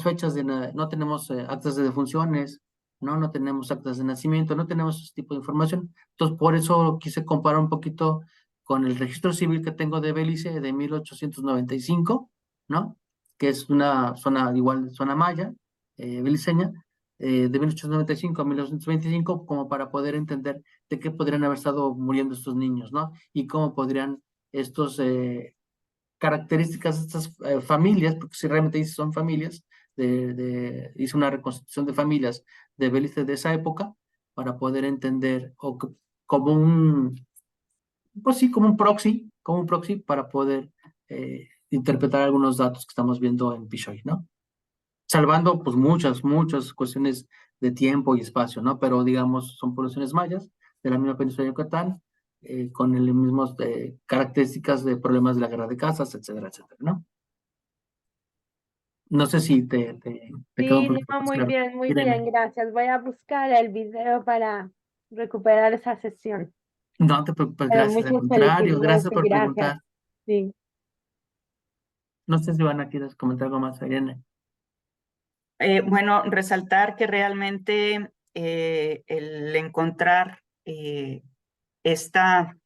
fechas no tenemos actas de defunciones, ¿no? No tenemos actas de nacimiento, no tenemos ese tipo de información. Entonces, por eso quise comparar un poquito con el registro civil que tengo de Belice de 1895, ¿no? Que es una zona, igual, zona maya, beliceña, de 1895 a 1925, como para poder entender de qué podrían haber estado muriendo estos niños, ¿no? Y cómo podrían estos características de estas familias, porque si realmente son familias, hice una reconstitución de familias de Belice de esa época para poder entender como pues sí, como un proxy para poder interpretar algunos datos que estamos viendo en Pichoy, ¿no? Salvando pues muchas cuestiones de tiempo y espacio, ¿no? Pero digamos, son poblaciones mayas de la misma península de Yucatán, con las mismas características de problemas de la guerra de casas, etcétera, etcétera, ¿no? No sé si te quedó un Sí, poquito no, más claro. muy bien, Irene, gracias. Voy a buscar el video para recuperar esa sesión. no te preocupes, Pero gracias, al muchas contrario, felicidades gracias y por gracias. preguntar. Sí. No sé si van a quieres comentar algo más, Irene. Bueno, resaltar que realmente el encontrar esta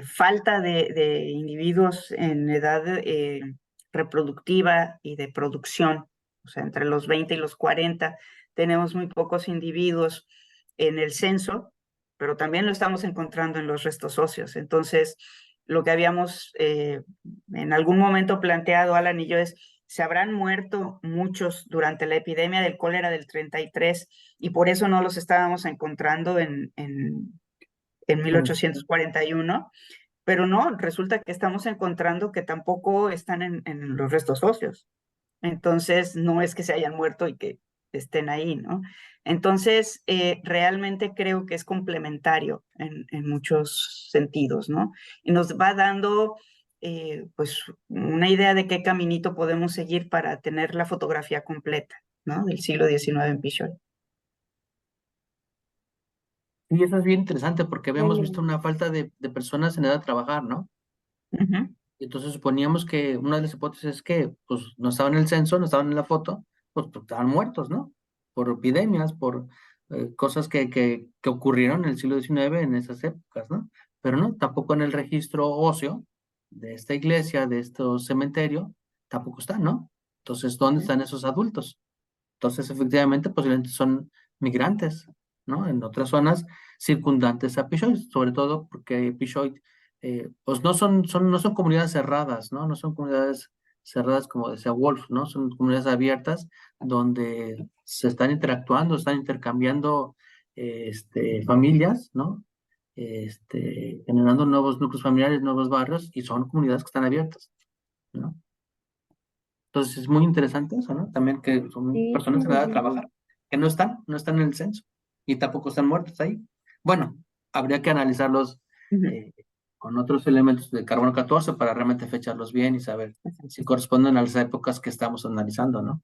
falta de individuos en edad reproductiva y de producción, o sea, entre los 20 y los 40, tenemos muy pocos individuos en el censo, pero también lo estamos encontrando en los restos óseos. Entonces, lo que habíamos en algún momento planteado, Alan y yo, es: se habrán muerto muchos durante la epidemia del cólera del 33 y por eso no los estábamos encontrando en 1841, pero no, resulta que estamos encontrando que tampoco están en los restos óseos. Entonces, no es que se hayan muerto y que estén ahí, ¿no? Entonces, realmente creo que es complementario en muchos sentidos, ¿no? Y nos va dando, pues, una idea de qué caminito podemos seguir para tener la fotografía completa, ¿no? Del siglo XIX en Pichoy. Y eso es bien interesante porque habíamos visto Bien, una falta de personas en edad de trabajar, ¿no? Ujú. Y entonces suponíamos que una de las hipótesis es que pues no estaban en el censo, no estaban en la foto, pues porque estaban muertos, ¿no? Por epidemias, por cosas que ocurrieron en el siglo XIX en esas épocas, ¿no? Pero no, tampoco en el registro óseo de esta iglesia, de este cementerio, tampoco están, ¿no? Entonces, ¿dónde están esos adultos? Entonces, efectivamente, posiblemente son migrantes, ¿no? En otras zonas circundantes a Pichoy, sobre todo porque Pichoy, pues no son comunidades cerradas, ¿no? No son comunidades cerradas como decía Wolf, ¿no? Son comunidades abiertas donde se están interactuando, están intercambiando familias, ¿no? generando nuevos núcleos familiares, nuevos barrios, y son comunidades que están abiertas, ¿no? Entonces es muy interesante eso, ¿no? También que son Sí, personas en edad de trabajar, que no están en el censo, y tampoco están muertos ahí. Bueno, habría que analizarlos Ujú. eh, con otros elementos de carbono 14 para realmente fecharlos bien y saber si corresponden a las épocas que estamos analizando, ¿no?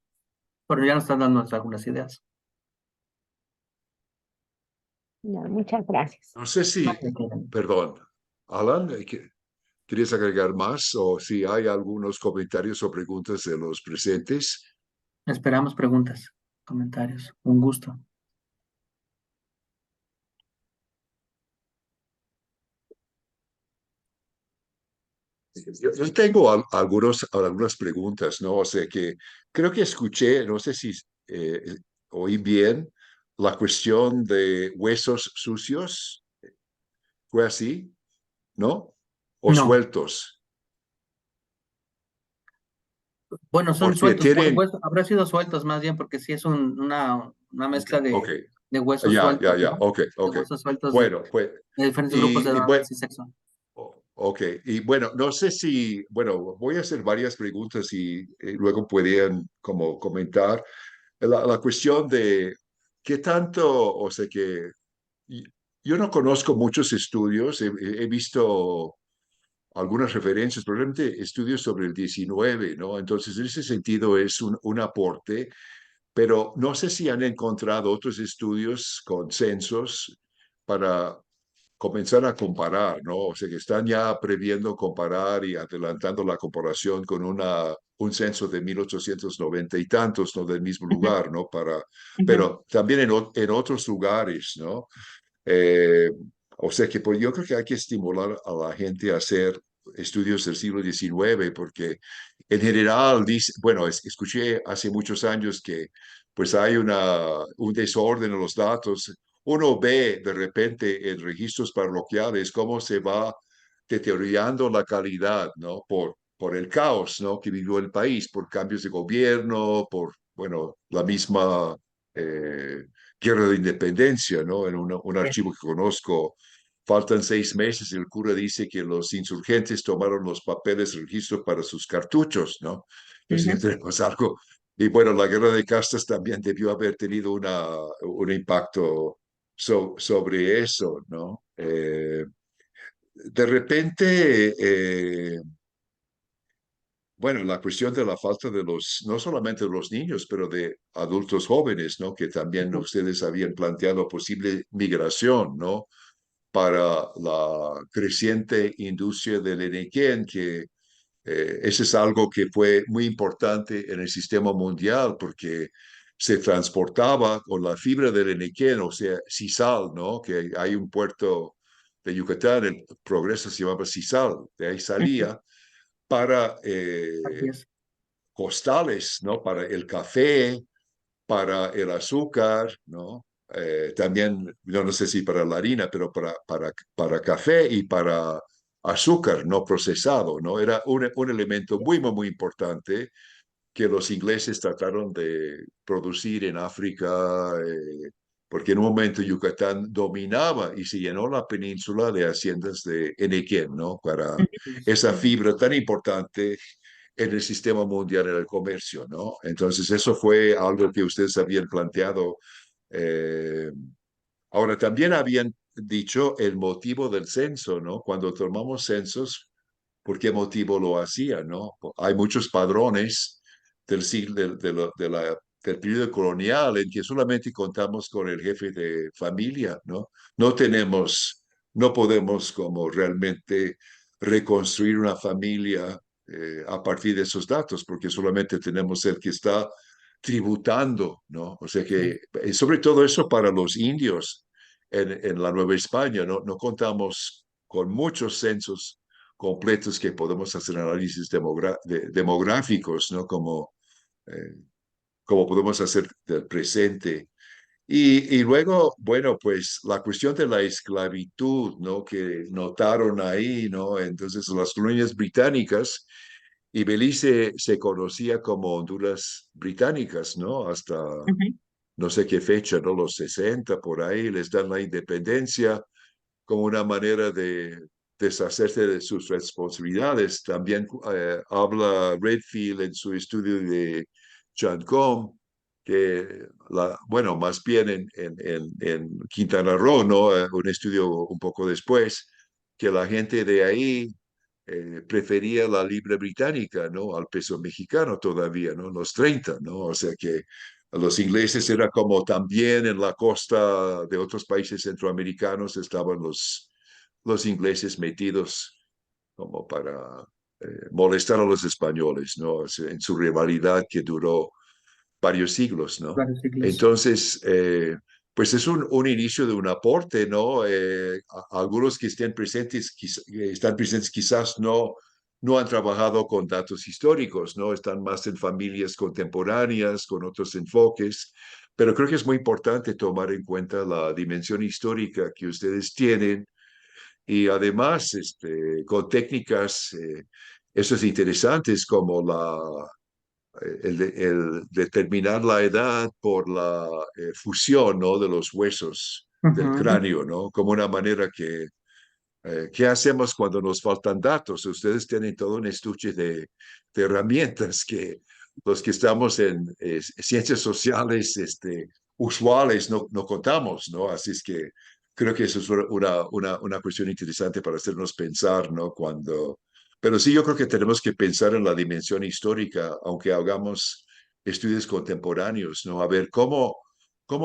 Pero ya nos están dando algunas ideas. no, muchas gracias. No sé si, No, de que perdón, Alan, ¿quieres agregar más o si hay algunos comentarios o preguntas de los presentes? esperamos preguntas, comentarios. Un gusto. Yo tengo algunas preguntas, ¿no? O sea que creo que escuché, no sé si oí bien, la cuestión de huesos sucios. ¿Fue así? ¿No? O No, sueltos. bueno, son Porque sueltos, tienen, habrá sido sueltos más bien, porque sí es una ok, mezcla ok, de huesos sueltos, ya, ¿no? ok, De ok. huesos sueltos Bueno, pues, de diferentes grupos de bueno, edades y sexo. ok, y bueno, no sé si, bueno, voy a hacer varias preguntas y luego podrían como comentar la cuestión de qué tanto, o sea que y- yo no conozco muchos estudios, he visto algunas referencias, probablemente estudios sobre el 19, ¿no? Entonces, en ese sentido es un aporte, pero no sé si han encontrado otros estudios con censos para comenzar a comparar, ¿no? O sea, que están ya previendo comparar y adelantando la comparación con un censo de 1890 y tantos, ¿no? Del mismo Ujú, lugar, ¿no? ujú. Pero también en otros lugares, ¿no? Eh, o sea que pues, yo creo que hay que estimular a la gente a hacer estudios del siglo XIX, porque en general, dice, bueno, escuché hace muchos años que pues hay un desorden en los datos. Uno ve de repente en registros parroquiales cómo se va deteriorando la calidad, ¿no? Por el caos, ¿no? Que vivió el país, por cambios de gobierno, por, bueno, la misma guerra de independencia, ¿no? En un Yes. archivo que conozco, faltan 6 meses y el cura dice que los insurgentes tomaron los papeles de registro para sus cartuchos, ¿no? Entonces ya Ujú. tenemos algo. Y bueno, la guerra de castas también debió haber tenido un impacto sobre eso, ¿no? De repente, bueno, la cuestión de la falta de no solamente de los niños, pero de adultos jóvenes, ¿no? Que también Ujú. ustedes habían planteado posible migración, ¿no? Para la creciente industria del enequén, que ese es algo que fue muy importante en el sistema mundial, porque se transportaba con la fibra del enequén, o sea, sisal, ¿no? Que hay un puerto de Yucatán, el Progreso se llamaba sisal, de ahí Ujú. salía para Así es. costales, ¿no? Para el café, para el azúcar, ¿no? También, yo no sé si para la harina, pero para café y para azúcar no procesado, ¿no? Era un elemento muy, muy, muy importante que los ingleses trataron de producir en África, porque en un momento Yucatán dominaba y se llenó la península de haciendas de enequén, ¿no? Para esa fibra tan importante en el sistema mundial en el comercio, ¿no? Entonces, eso fue algo que ustedes habían planteado. eh, Ahora, también habían dicho el motivo del censo, ¿no? Cuando tomamos censos, ¿por qué motivo lo hacían, no? Hay muchos padrones del siglo, del periodo colonial en que solamente contamos con el jefe de familia, ¿no? No tenemos, no podemos como realmente reconstruir una familia a partir de esos datos, porque solamente tenemos el que está tributando, ¿no? O sea Sí. que, sobre todo eso para los indios en la Nueva España, ¿no? No contamos con muchos censos completos que podemos hacer análisis demográficos, ¿no? Eh, como podemos hacer del presente. Y luego, bueno, pues la cuestión de la esclavitud, ¿no? Que notaron ahí, ¿no? Entonces, las colonias británicas y Belice se conocía como Honduras británicas, ¿no? Hasta Ujú. no sé qué fecha, ¿no? Los 60 por ahí, les dan la independencia como una manera de deshacerse de sus responsabilidades. También habla Redfield en su estudio de Chancom, que, bueno, más bien en Quintana Roo, ¿no? Un estudio un poco después, que la gente de ahí prefería la libra británica, ¿no? Al peso mexicano todavía, ¿no? Los 30, ¿no? O sea que los ingleses era como también en la costa de otros países centroamericanos estaban los ingleses metidos como para molestar a los españoles, ¿no? O sea, en su rivalidad que duró varios siglos, ¿no? varios siglos. Entonces, pues es un inicio de un aporte, ¿no? Algunos que estén presentes, están presentes quizás no han trabajado con datos históricos, ¿no? Están más en familias contemporáneas, con otros enfoques, pero creo que es muy importante tomar en cuenta la dimensión histórica que ustedes tienen y además con técnicas, esos interesantes como el determinar la edad por la fusión, ¿no? De los huesos del Ujú. cráneo, ¿no? Como una manera que, ¿qué hacemos cuando nos faltan datos? Ustedes tienen todo un estuche de herramientas que los que estamos en ciencias sociales usuales no contamos, ¿no? Así es que creo que eso es una cuestión interesante para hacernos pensar, ¿no? Pero sí, yo creo que tenemos que pensar en la dimensión histórica, aunque hagamos estudios contemporáneos, ¿no? A ver cómo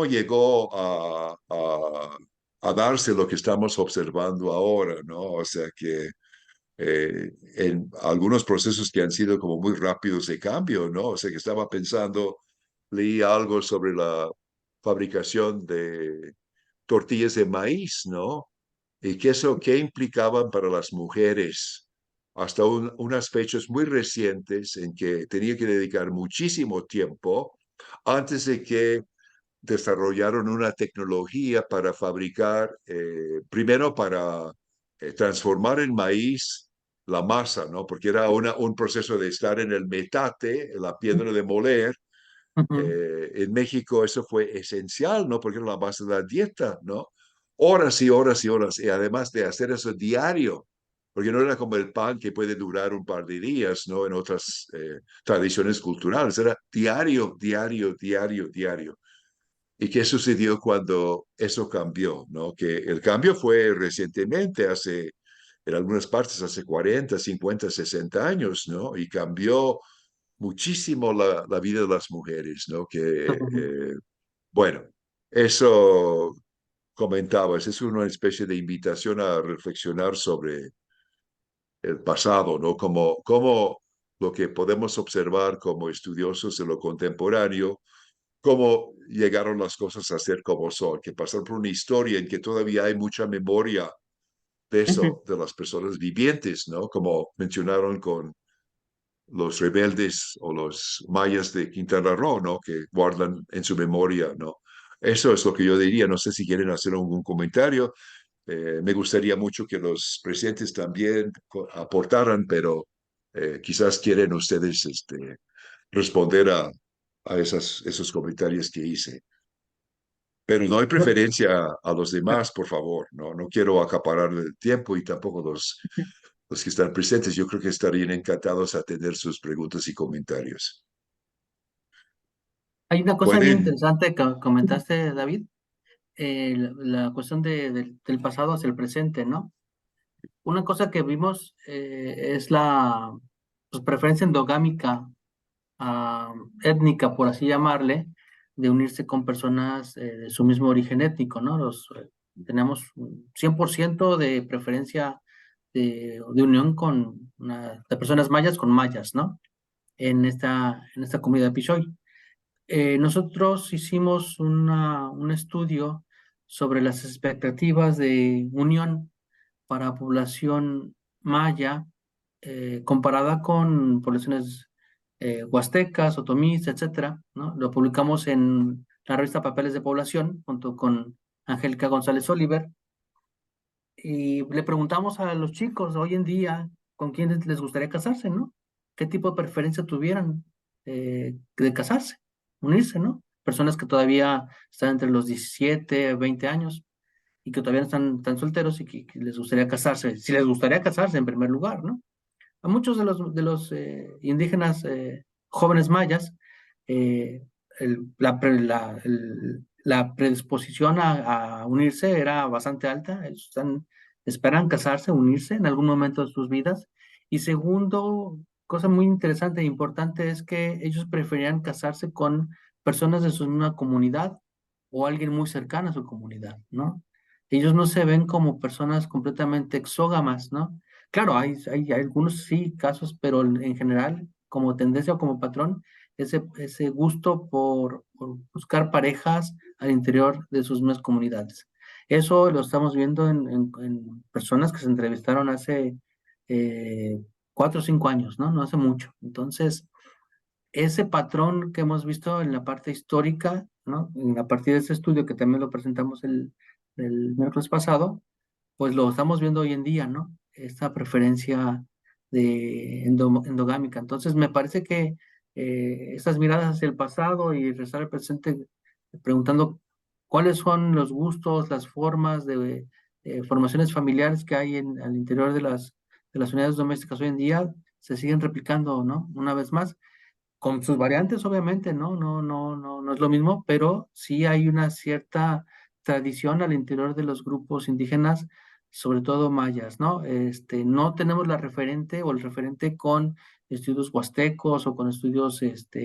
llegó a darse lo que estamos observando ahora, ¿no? O sea que en algunos procesos que han sido como muy rápidos de cambio, ¿no? O sea que estaba pensando, leí algo sobre la fabricación de tortillas de maíz, ¿no? Y que eso, qué implicaban para las mujeres hasta unas fechas muy recientes en que tenía que dedicar muchísimo tiempo antes de que desarrollaron una tecnología para fabricar, primero para transformar en maíz la masa, ¿no? Porque era un proceso de estar en el metate, en la piedra de moler. Ujú. En México eso fue esencial, ¿no? Porque era la base de la dieta, ¿no? Horas y horas y horas, y además de hacer eso diario, porque no era como el pan que puede durar un par de días, ¿no? En otras tradiciones culturales, era diario, diario, diario, diario. ¿Y qué sucedió cuando eso cambió? ¿No? Que el cambio fue recientemente, en algunas partes, hace 40, 50, 60 años, ¿no? Y cambió muchísimo la vida de las mujeres, ¿no? Ujú. Bueno, eso comentabas, es una especie de invitación a reflexionar sobre el pasado, ¿no? Como lo que podemos observar como estudiosos de lo contemporáneo cómo llegaron las cosas a ser como son, que pasaron por una historia en que todavía hay mucha memoria de Ujú. eso, de las personas vivientes, ¿no? Como mencionaron con los rebeldes o los mayas de Quintana Roo, ¿no? Que guardan en su memoria, ¿no? Eso es lo que yo diría. No sé si quieren hacer algún comentario. Me gustaría mucho que los presidentes también aportaran, pero quizás quieren ustedes responder a esos comentarios que hice. Pero no hay preferencia a los demás, por favor. No quiero acaparar el tiempo y tampoco los que están presentes. Yo creo que estarían encantados a atender sus preguntas y comentarios. Hay una cosa bien Pueden, interesante que comentaste, David, la cuestión del pasado hacia el presente, ¿no? Una cosa que vimos es la pues, preferencia endogámica, étnica, por así llamarle, de unirse con personas de su mismo origen étnico, ¿no? Tenemos un 100% de preferencia de unión de personas mayas con mayas, ¿no? En esta comunidad Pichoy. Nosotros hicimos un estudio sobre las expectativas de unión para población maya comparada con poblaciones huastecas, otomís, etcétera, ¿no? Lo publicamos en la revista Papeles de Población junto con Angélica González Oliver y le preguntamos a los chicos hoy en día con quiénes les gustaría casarse, ¿no? ¿Qué tipo de preferencia tuvieran de casarse, unirse, ¿no? Personas que todavía están entre los 17, 20 años. y que todavía no están solteros y que les gustaría casarse, si les gustaría casarse en primer lugar, ¿no? A muchos de los indígenas jóvenes mayas, eh, la predisposición a unirse era bastante alta. Ellos esperan casarse, unirse en algún momento de sus vidas. Y segundo, cosa muy interesante e importante es que ellos preferían casarse con personas de su misma comunidad o alguien muy cercano a su comunidad, ¿no? Ellos no se ven como personas completamente exógamas, ¿no? Claro, hay algunos sí casos, pero en general, como tendencia o como patrón, ese gusto por buscar parejas al interior de sus mismas comunidades. Eso lo estamos viendo en personas que se entrevistaron hace 4 o 5 años, ¿no? No hace mucho. Entonces, ese patrón que hemos visto en la parte histórica, ¿no? A partir de ese estudio que también lo presentamos el miércoles pasado, pues lo estamos viendo hoy en día, ¿no? Esta preferencia endogámica. Entonces, me parece que estas miradas hacia el pasado y regresar al presente, preguntando cuáles son los gustos, las formas de formaciones familiares que hay al interior de las unidades domésticas hoy en día, se siguen replicando, ¿no? Una vez más con sus variantes, obviamente, ¿no? No es lo mismo, pero sí hay una cierta tradición al interior de los grupos indígenas, sobre todo mayas, ¿no? No tenemos la referente o el referente con estudios huastecos o con estudios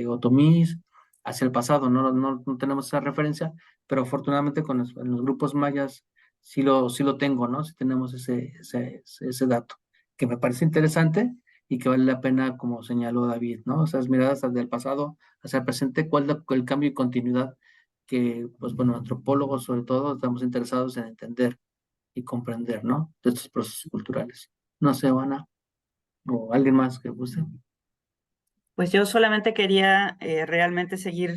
otomís hacia el pasado, no tenemos esa referencia, pero afortunadamente en los grupos mayas sí lo tengo, ¿no? Sí tenemos ese dato, que me parece interesante y que vale la pena, como señaló David, ¿no? Esas miradas desde el pasado hacia el presente, cuál es el cambio y continuidad que, pues bueno, antropólogos sobre todo estamos interesados en entender y comprender, ¿no? De estos procesos culturales. No sé, Ana, o alguien más que guste. Pues yo solamente quería realmente seguir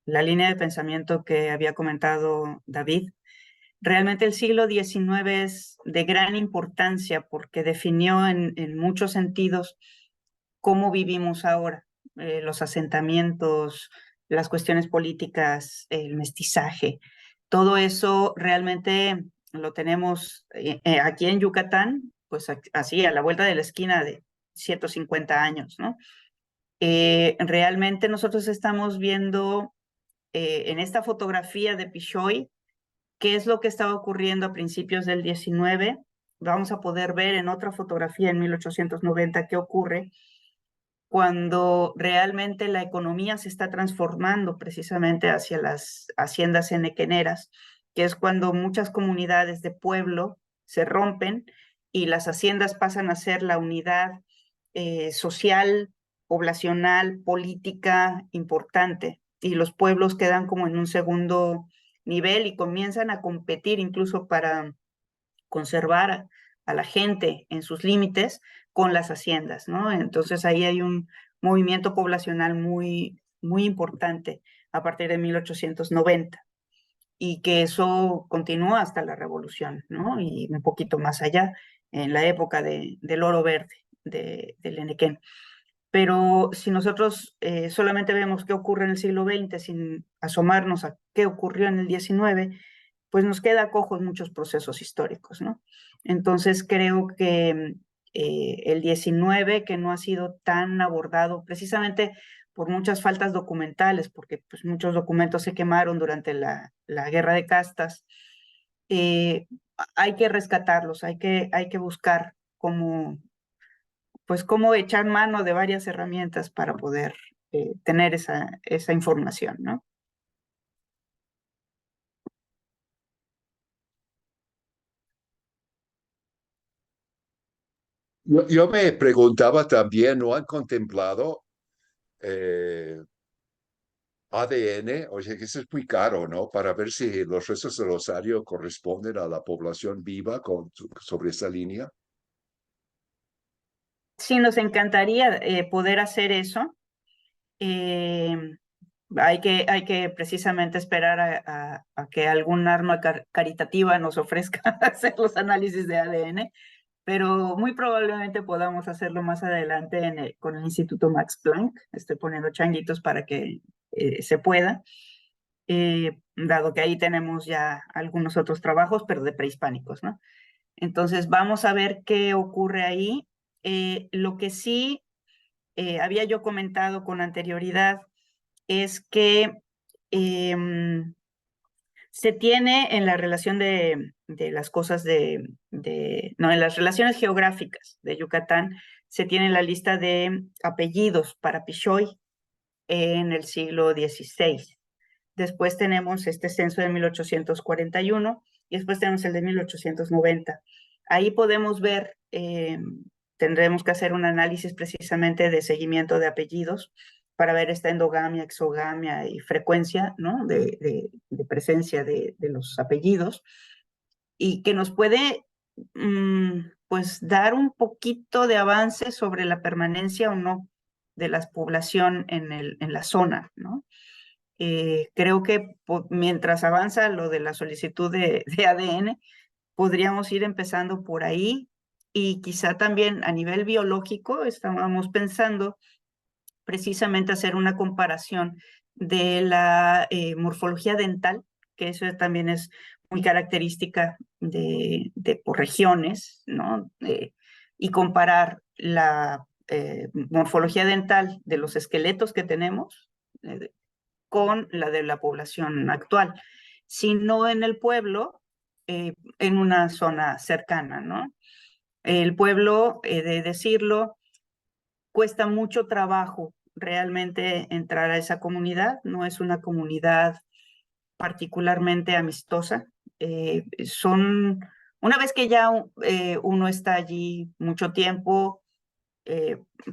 la línea de pensamiento que había comentado David. Realmente el siglo XIX es de gran importancia porque definió en muchos sentidos cómo vivimos ahora, los asentamientos, las cuestiones políticas, el mestizaje. Todo eso realmente lo tenemos aquí en Yucatán, pues así a la vuelta de la esquina de 150 años, ¿no? Realmente nosotros estamos viendo en esta fotografía de Pichoy qué es lo que estaba ocurriendo a principios del 19. Vamos a poder ver en otra fotografía en 1890 qué ocurre cuando realmente la economía se está transformando precisamente hacia las haciendas enequeneras, que es cuando muchas comunidades de pueblo se rompen y las haciendas pasan a ser la unidad social, poblacional, política importante, y los pueblos quedan como en un segundo nivel y comienzan a competir incluso para conservar a la gente en sus límites con las haciendas, ¿no? Entonces ahí hay un movimiento poblacional muy, muy importante a partir de 1890 y que eso continuó hasta la revolución, ¿no? Y un poquito más allá, en la época del oro verde, del Enequén. Pero si nosotros solamente vemos qué ocurre en el siglo XX sin asomarnos a qué ocurrió en el XIX, pues nos queda cojos muchos procesos históricos, ¿no? Entonces creo que el 19, que no ha sido tan abordado precisamente por muchas faltas documentales, porque pues, muchos documentos se quemaron durante la guerra de castas, hay que rescatarlos, hay que buscar cómo echar mano de varias herramientas para poder tener esa información, ¿no? Yo me preguntaba también, ¿no han contemplado ADN? Oye, que eso es muy caro, ¿no? Para ver si los restos del osario corresponden a la población viva sobre esa línea. Sí, nos encantaría poder hacer eso. Hay que precisamente esperar a que algún arma caritativa nos ofrezca hacer los análisis de ADN, pero muy probablemente podamos hacerlo más adelante con el Instituto Max Planck. Estoy poniendo changuitos para que se pueda. dado que ahí tenemos ya algunos otros trabajos, pero de prehispánicos, ¿no? Entonces vamos a ver qué ocurre ahí. Lo que sí había yo comentado con anterioridad es que se tiene en la relación de las cosas no, en las relaciones geográficas de Yucatán, se tiene la lista de apellidos para Pichoy en el siglo XVI. Después tenemos este censo de 1841 y después tenemos el de 1890. Ahí podemos ver, tendremos que hacer un análisis precisamente de seguimiento de apellidos para ver esta endogamia, exogamia y frecuencia, ¿no? de presencia de los apellidos, y que nos puede pues dar un poquito de avance sobre la permanencia o no de la población en la zona, ¿no? Creo que mientras avanza lo de la solicitud de ADN, podríamos ir empezando por ahí, y quizá también a nivel biológico estábamos pensando precisamente hacer una comparación de la morfología dental, que eso también es muy característica por regiones, ¿no? Y comparar la morfología dental de los esqueletos que tenemos con la de la población actual, sino en el pueblo, en una zona cercana, ¿no? El pueblo, de decirlo, cuesta mucho trabajo realmente entrar a esa comunidad, no es una comunidad particularmente amistosa. Una vez que ya uno está allí mucho tiempo,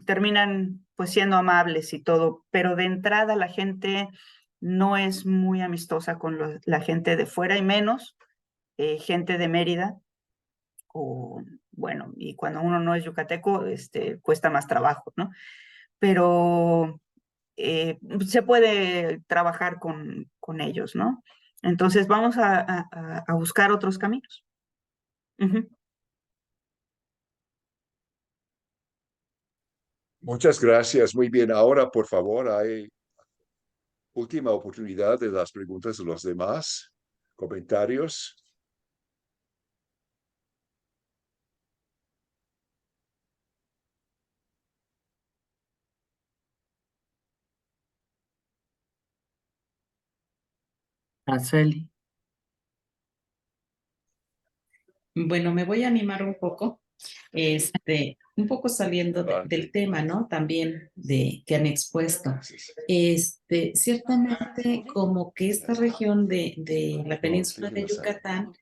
terminan pues siendo amables y todo, pero de entrada la gente no es muy amistosa con la gente de fuera, y menos gente de Mérida, o bueno, y cuando uno no es yucateco, cuesta más trabajo, ¿no? Pero se puede trabajar con ellos, ¿no? Entonces vamos a buscar otros caminos. Uh-huh. Muchas gracias. Muy bien. Ahora, por favor, hay última oportunidad de las preguntas de los demás. Comentarios. Araceli. Bueno, me voy a animar un poco, un poco saliendo del tema, ¿no? También que han expuesto. Ciertamente como que esta región de la península de Yucatán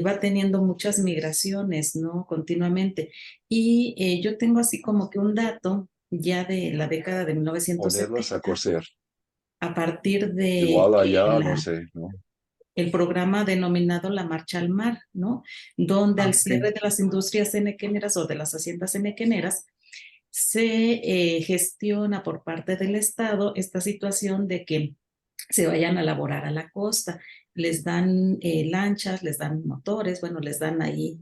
va teniendo muchas migraciones, ¿no? Continuamente. Y yo tengo así como que un dato ya de la década de 1970. Ponerlos a coser. A partir de Igual allá, no sé, ¿no? el programa denominado La Marcha al Mar, ¿no? Donde al cierre de las industrias enequeneras o de las haciendas enequeneras se gestiona por parte del Estado esta situación de que se vayan a laborar a la costa. Les dan lanchas, les dan motores, bueno, les dan ahí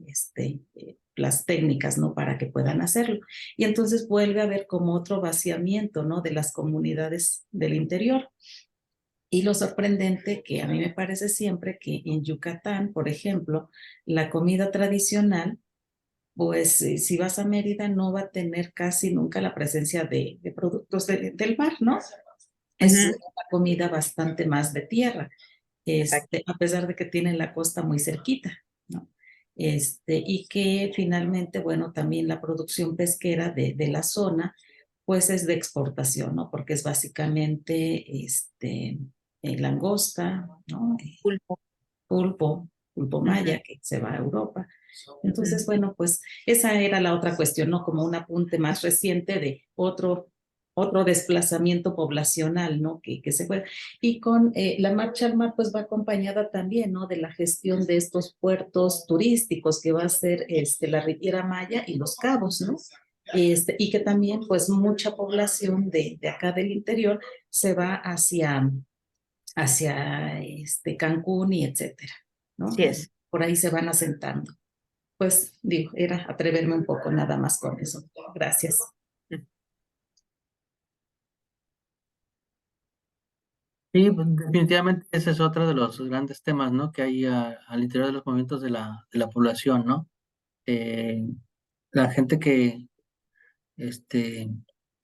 las técnicas, ¿no? Para que puedan hacerlo. Y entonces vuelve a haber como otro vaciamiento, ¿no? De las comunidades del interior. Y lo sorprendente que a mí me parece siempre que en Yucatán, por ejemplo, la comida tradicional, pues si vas a Mérida no va a tener casi nunca la presencia de productos del mar, ¿no? Es una comida bastante más de tierra, a pesar de que tienen la costa muy cerquita, ¿no? Y que finalmente, bueno, también la producción pesquera de la zona, pues es de exportación, ¿no? Porque es básicamente, langosta, ¿no? Pulpo maya, que se va a Europa. Entonces, bueno, pues esa era la otra cuestión, ¿no? Como un apunte más reciente de otro desplazamiento poblacional, ¿no? Que se fue. Y con la Marcha al Mar, pues va acompañada también, ¿no? De la gestión de estos puertos turísticos que va a ser la Riviera Maya y Los Cabos, ¿no? Y que también, pues, mucha población de acá del interior se va hacia Cancún y etcétera, ¿no? Sí es. Por ahí se van asentando. Pues digo, era atreverme un poco nada más con eso. Gracias. Sí, pues, definitivamente ese es otro de los grandes temas, ¿no? Que hay al interior de los movimientos de la población, ¿no? Eh, la gente este,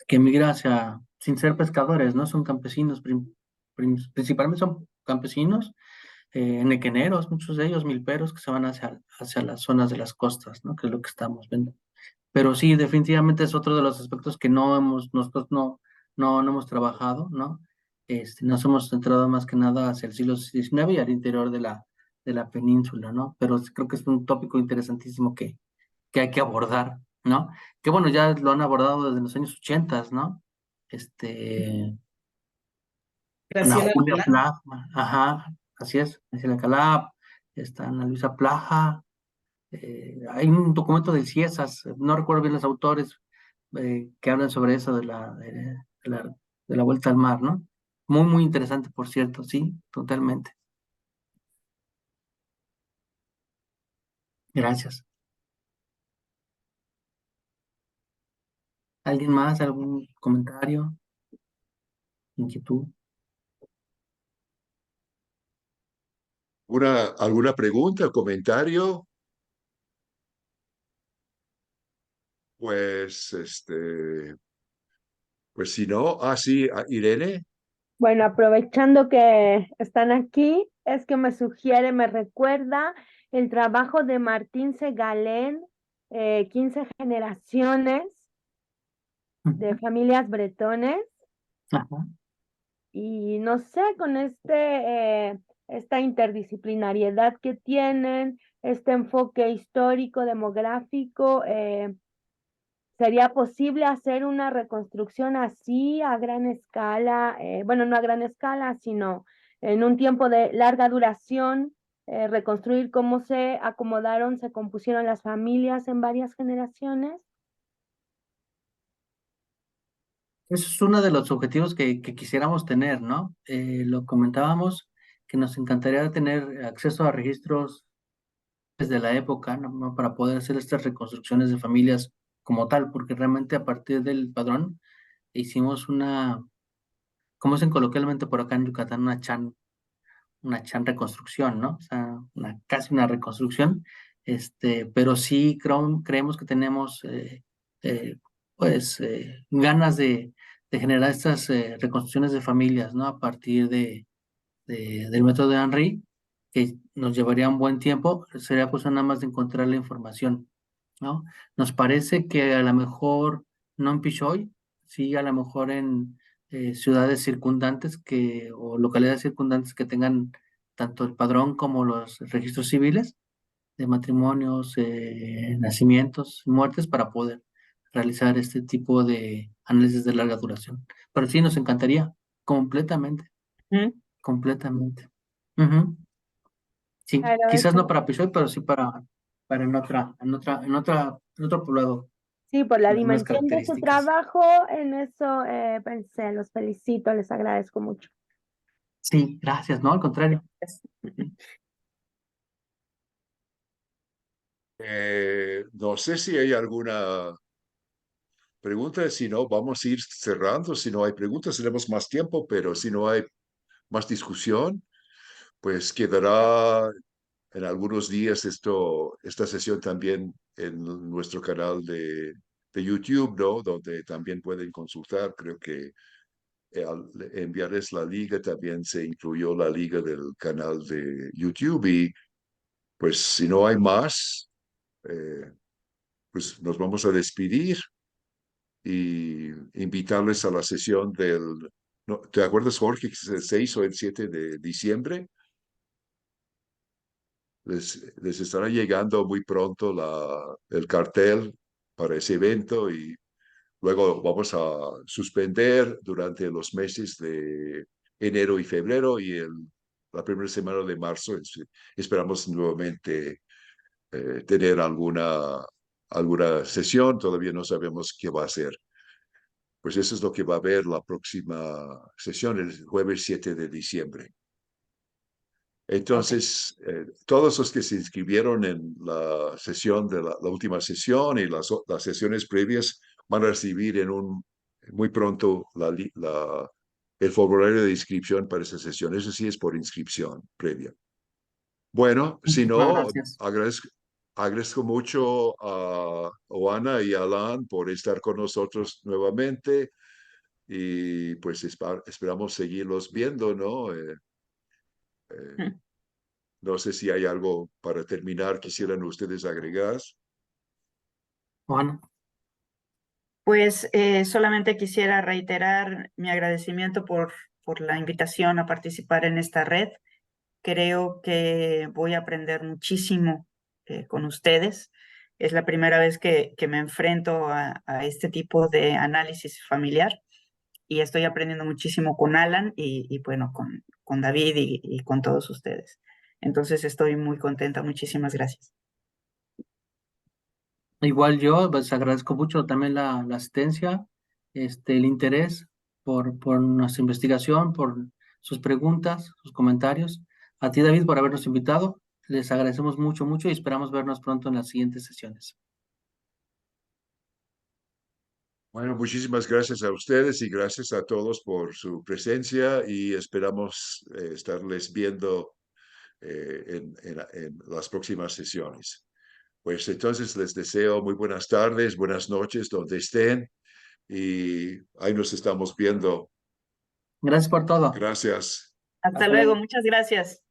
que migra hacia, sin ser pescadores, ¿no? Son campesinos, principalmente son campesinos, nequeneros, muchos de ellos milperos que se van hacia las zonas de las costas, ¿no? Que es lo que estamos viendo. Pero sí, definitivamente es otro de los aspectos que nosotros no hemos trabajado, ¿no? Nos hemos centrado más que nada hacia el siglo XIX y al interior de la península, ¿no? Pero creo que es un tópico interesantísimo que hay que abordar, ¿no? Que bueno, ya lo han abordado desde los años 80, ¿no? Este, Ana Graciela Julia Alcalá. Plaja, ajá, así es, Graciela Calab, está Ana Luisa Plaja, hay un documento del CIESAS, no recuerdo bien los autores, que hablan sobre eso de la vuelta al mar, ¿no? Muy, muy interesante, por cierto, sí, totalmente. Gracias. ¿Alguien más? ¿Algún comentario? ¿Inquietud? ¿Alguna pregunta, comentario? Pues, pues si no, sí, Irene. Bueno, aprovechando que están aquí, es que me sugiere, me recuerda el trabajo de Martín Segalén, 15 generaciones de familias bretones. Ajá. Y no sé, con esta interdisciplinariedad que tienen, este enfoque histórico, demográfico, ¿sería posible hacer una reconstrucción así a gran escala? Bueno, no a gran escala, sino en un tiempo de larga duración, reconstruir cómo se acomodaron, se compusieron las familias en varias generaciones. Eso es uno de los objetivos que quisiéramos tener, ¿no? Lo comentábamos que nos encantaría tener acceso a registros desde la época, ¿no? Para poder hacer estas reconstrucciones de familias como tal, porque realmente a partir del padrón hicimos como dicen coloquialmente por acá en Yucatán, una chan reconstrucción, ¿no? O sea, casi una reconstrucción, pero sí creemos que tenemos, pues, ganas de generar estas reconstrucciones de familias, ¿no? A partir del método de Henry, que nos llevaría un buen tiempo, sería cosa nada más de encontrar la información, ¿no? Nos parece que a lo mejor no en Pichoy, sí, a lo mejor en ciudades circundantes o localidades circundantes que tengan tanto el padrón como los registros civiles de matrimonios, nacimientos, muertes, para poder realizar este tipo de análisis de larga duración. Pero sí, nos encantaría, completamente, completamente. Ujú. Sí, Claro, quizás no eso. para Pichoy, pero sí para en otro poblado Sí, por la con las mismas dimensión de su características. trabajo, en eso pensé, los felicito, les agradezco mucho. Sí, gracias, no, al contrario. Ujú. No sé si hay alguna pregunta. Si no, vamos a ir cerrando. Si no hay preguntas, tenemos más tiempo, pero si no hay más discusión, pues quedará en algunos días esta sesión también en nuestro canal de YouTube, ¿no? Donde también pueden consultar. Creo que al enviarles la liga también se incluyó la liga del canal de YouTube. Y pues si no hay más, eh, pues nos vamos a despedir y invitarles a la sesión no, ¿te acuerdas, Jorge, que es el 6 o el 7 de diciembre? Les estará llegando muy pronto el cartel para ese evento y luego vamos a suspender durante los meses de enero y febrero y la primera semana de marzo. Esperamos nuevamente tener alguna sesión. Todavía no sabemos qué va a ser. Pues eso es lo que va a haber la próxima sesión, el jueves 7 de diciembre. Ok. Entonces, todos los que se inscribieron en la sesión de la última sesión y las sesiones previas van a recibir muy pronto el formulario de inscripción para esa sesión. Eso sí es por inscripción previa. Bueno, si Muchísimas no, gracias. agradezco mucho a Oana y a Alan por estar con nosotros nuevamente y pues esperamos seguirlos viendo, ¿no? Mm. No sé si hay algo para terminar, quisieran ustedes agregar. Juana. Pues solamente quisiera reiterar mi agradecimiento por la invitación a participar en esta red. Creo que voy a aprender muchísimo con ustedes. Es la primera vez que me enfrento a este tipo de análisis familiar y estoy aprendiendo muchísimo con Alan y bueno, con David y con todos ustedes. Entonces estoy muy contenta. Muchísimas gracias. Igual yo, pues agradezco mucho también la asistencia, el interés por nuestra investigación, por sus preguntas, sus comentarios. A ti, David, por habernos invitado. Les agradecemos mucho, mucho y esperamos vernos pronto en las siguientes sesiones. Bueno, muchísimas gracias a ustedes y gracias a todos por su presencia y esperamos estarles viendo en las próximas sesiones. Pues entonces les deseo muy buenas tardes, buenas noches, donde estén y ahí nos estamos viendo. Gracias por todo. Gracias. Hasta Hasta luego. luego. Muchas gracias.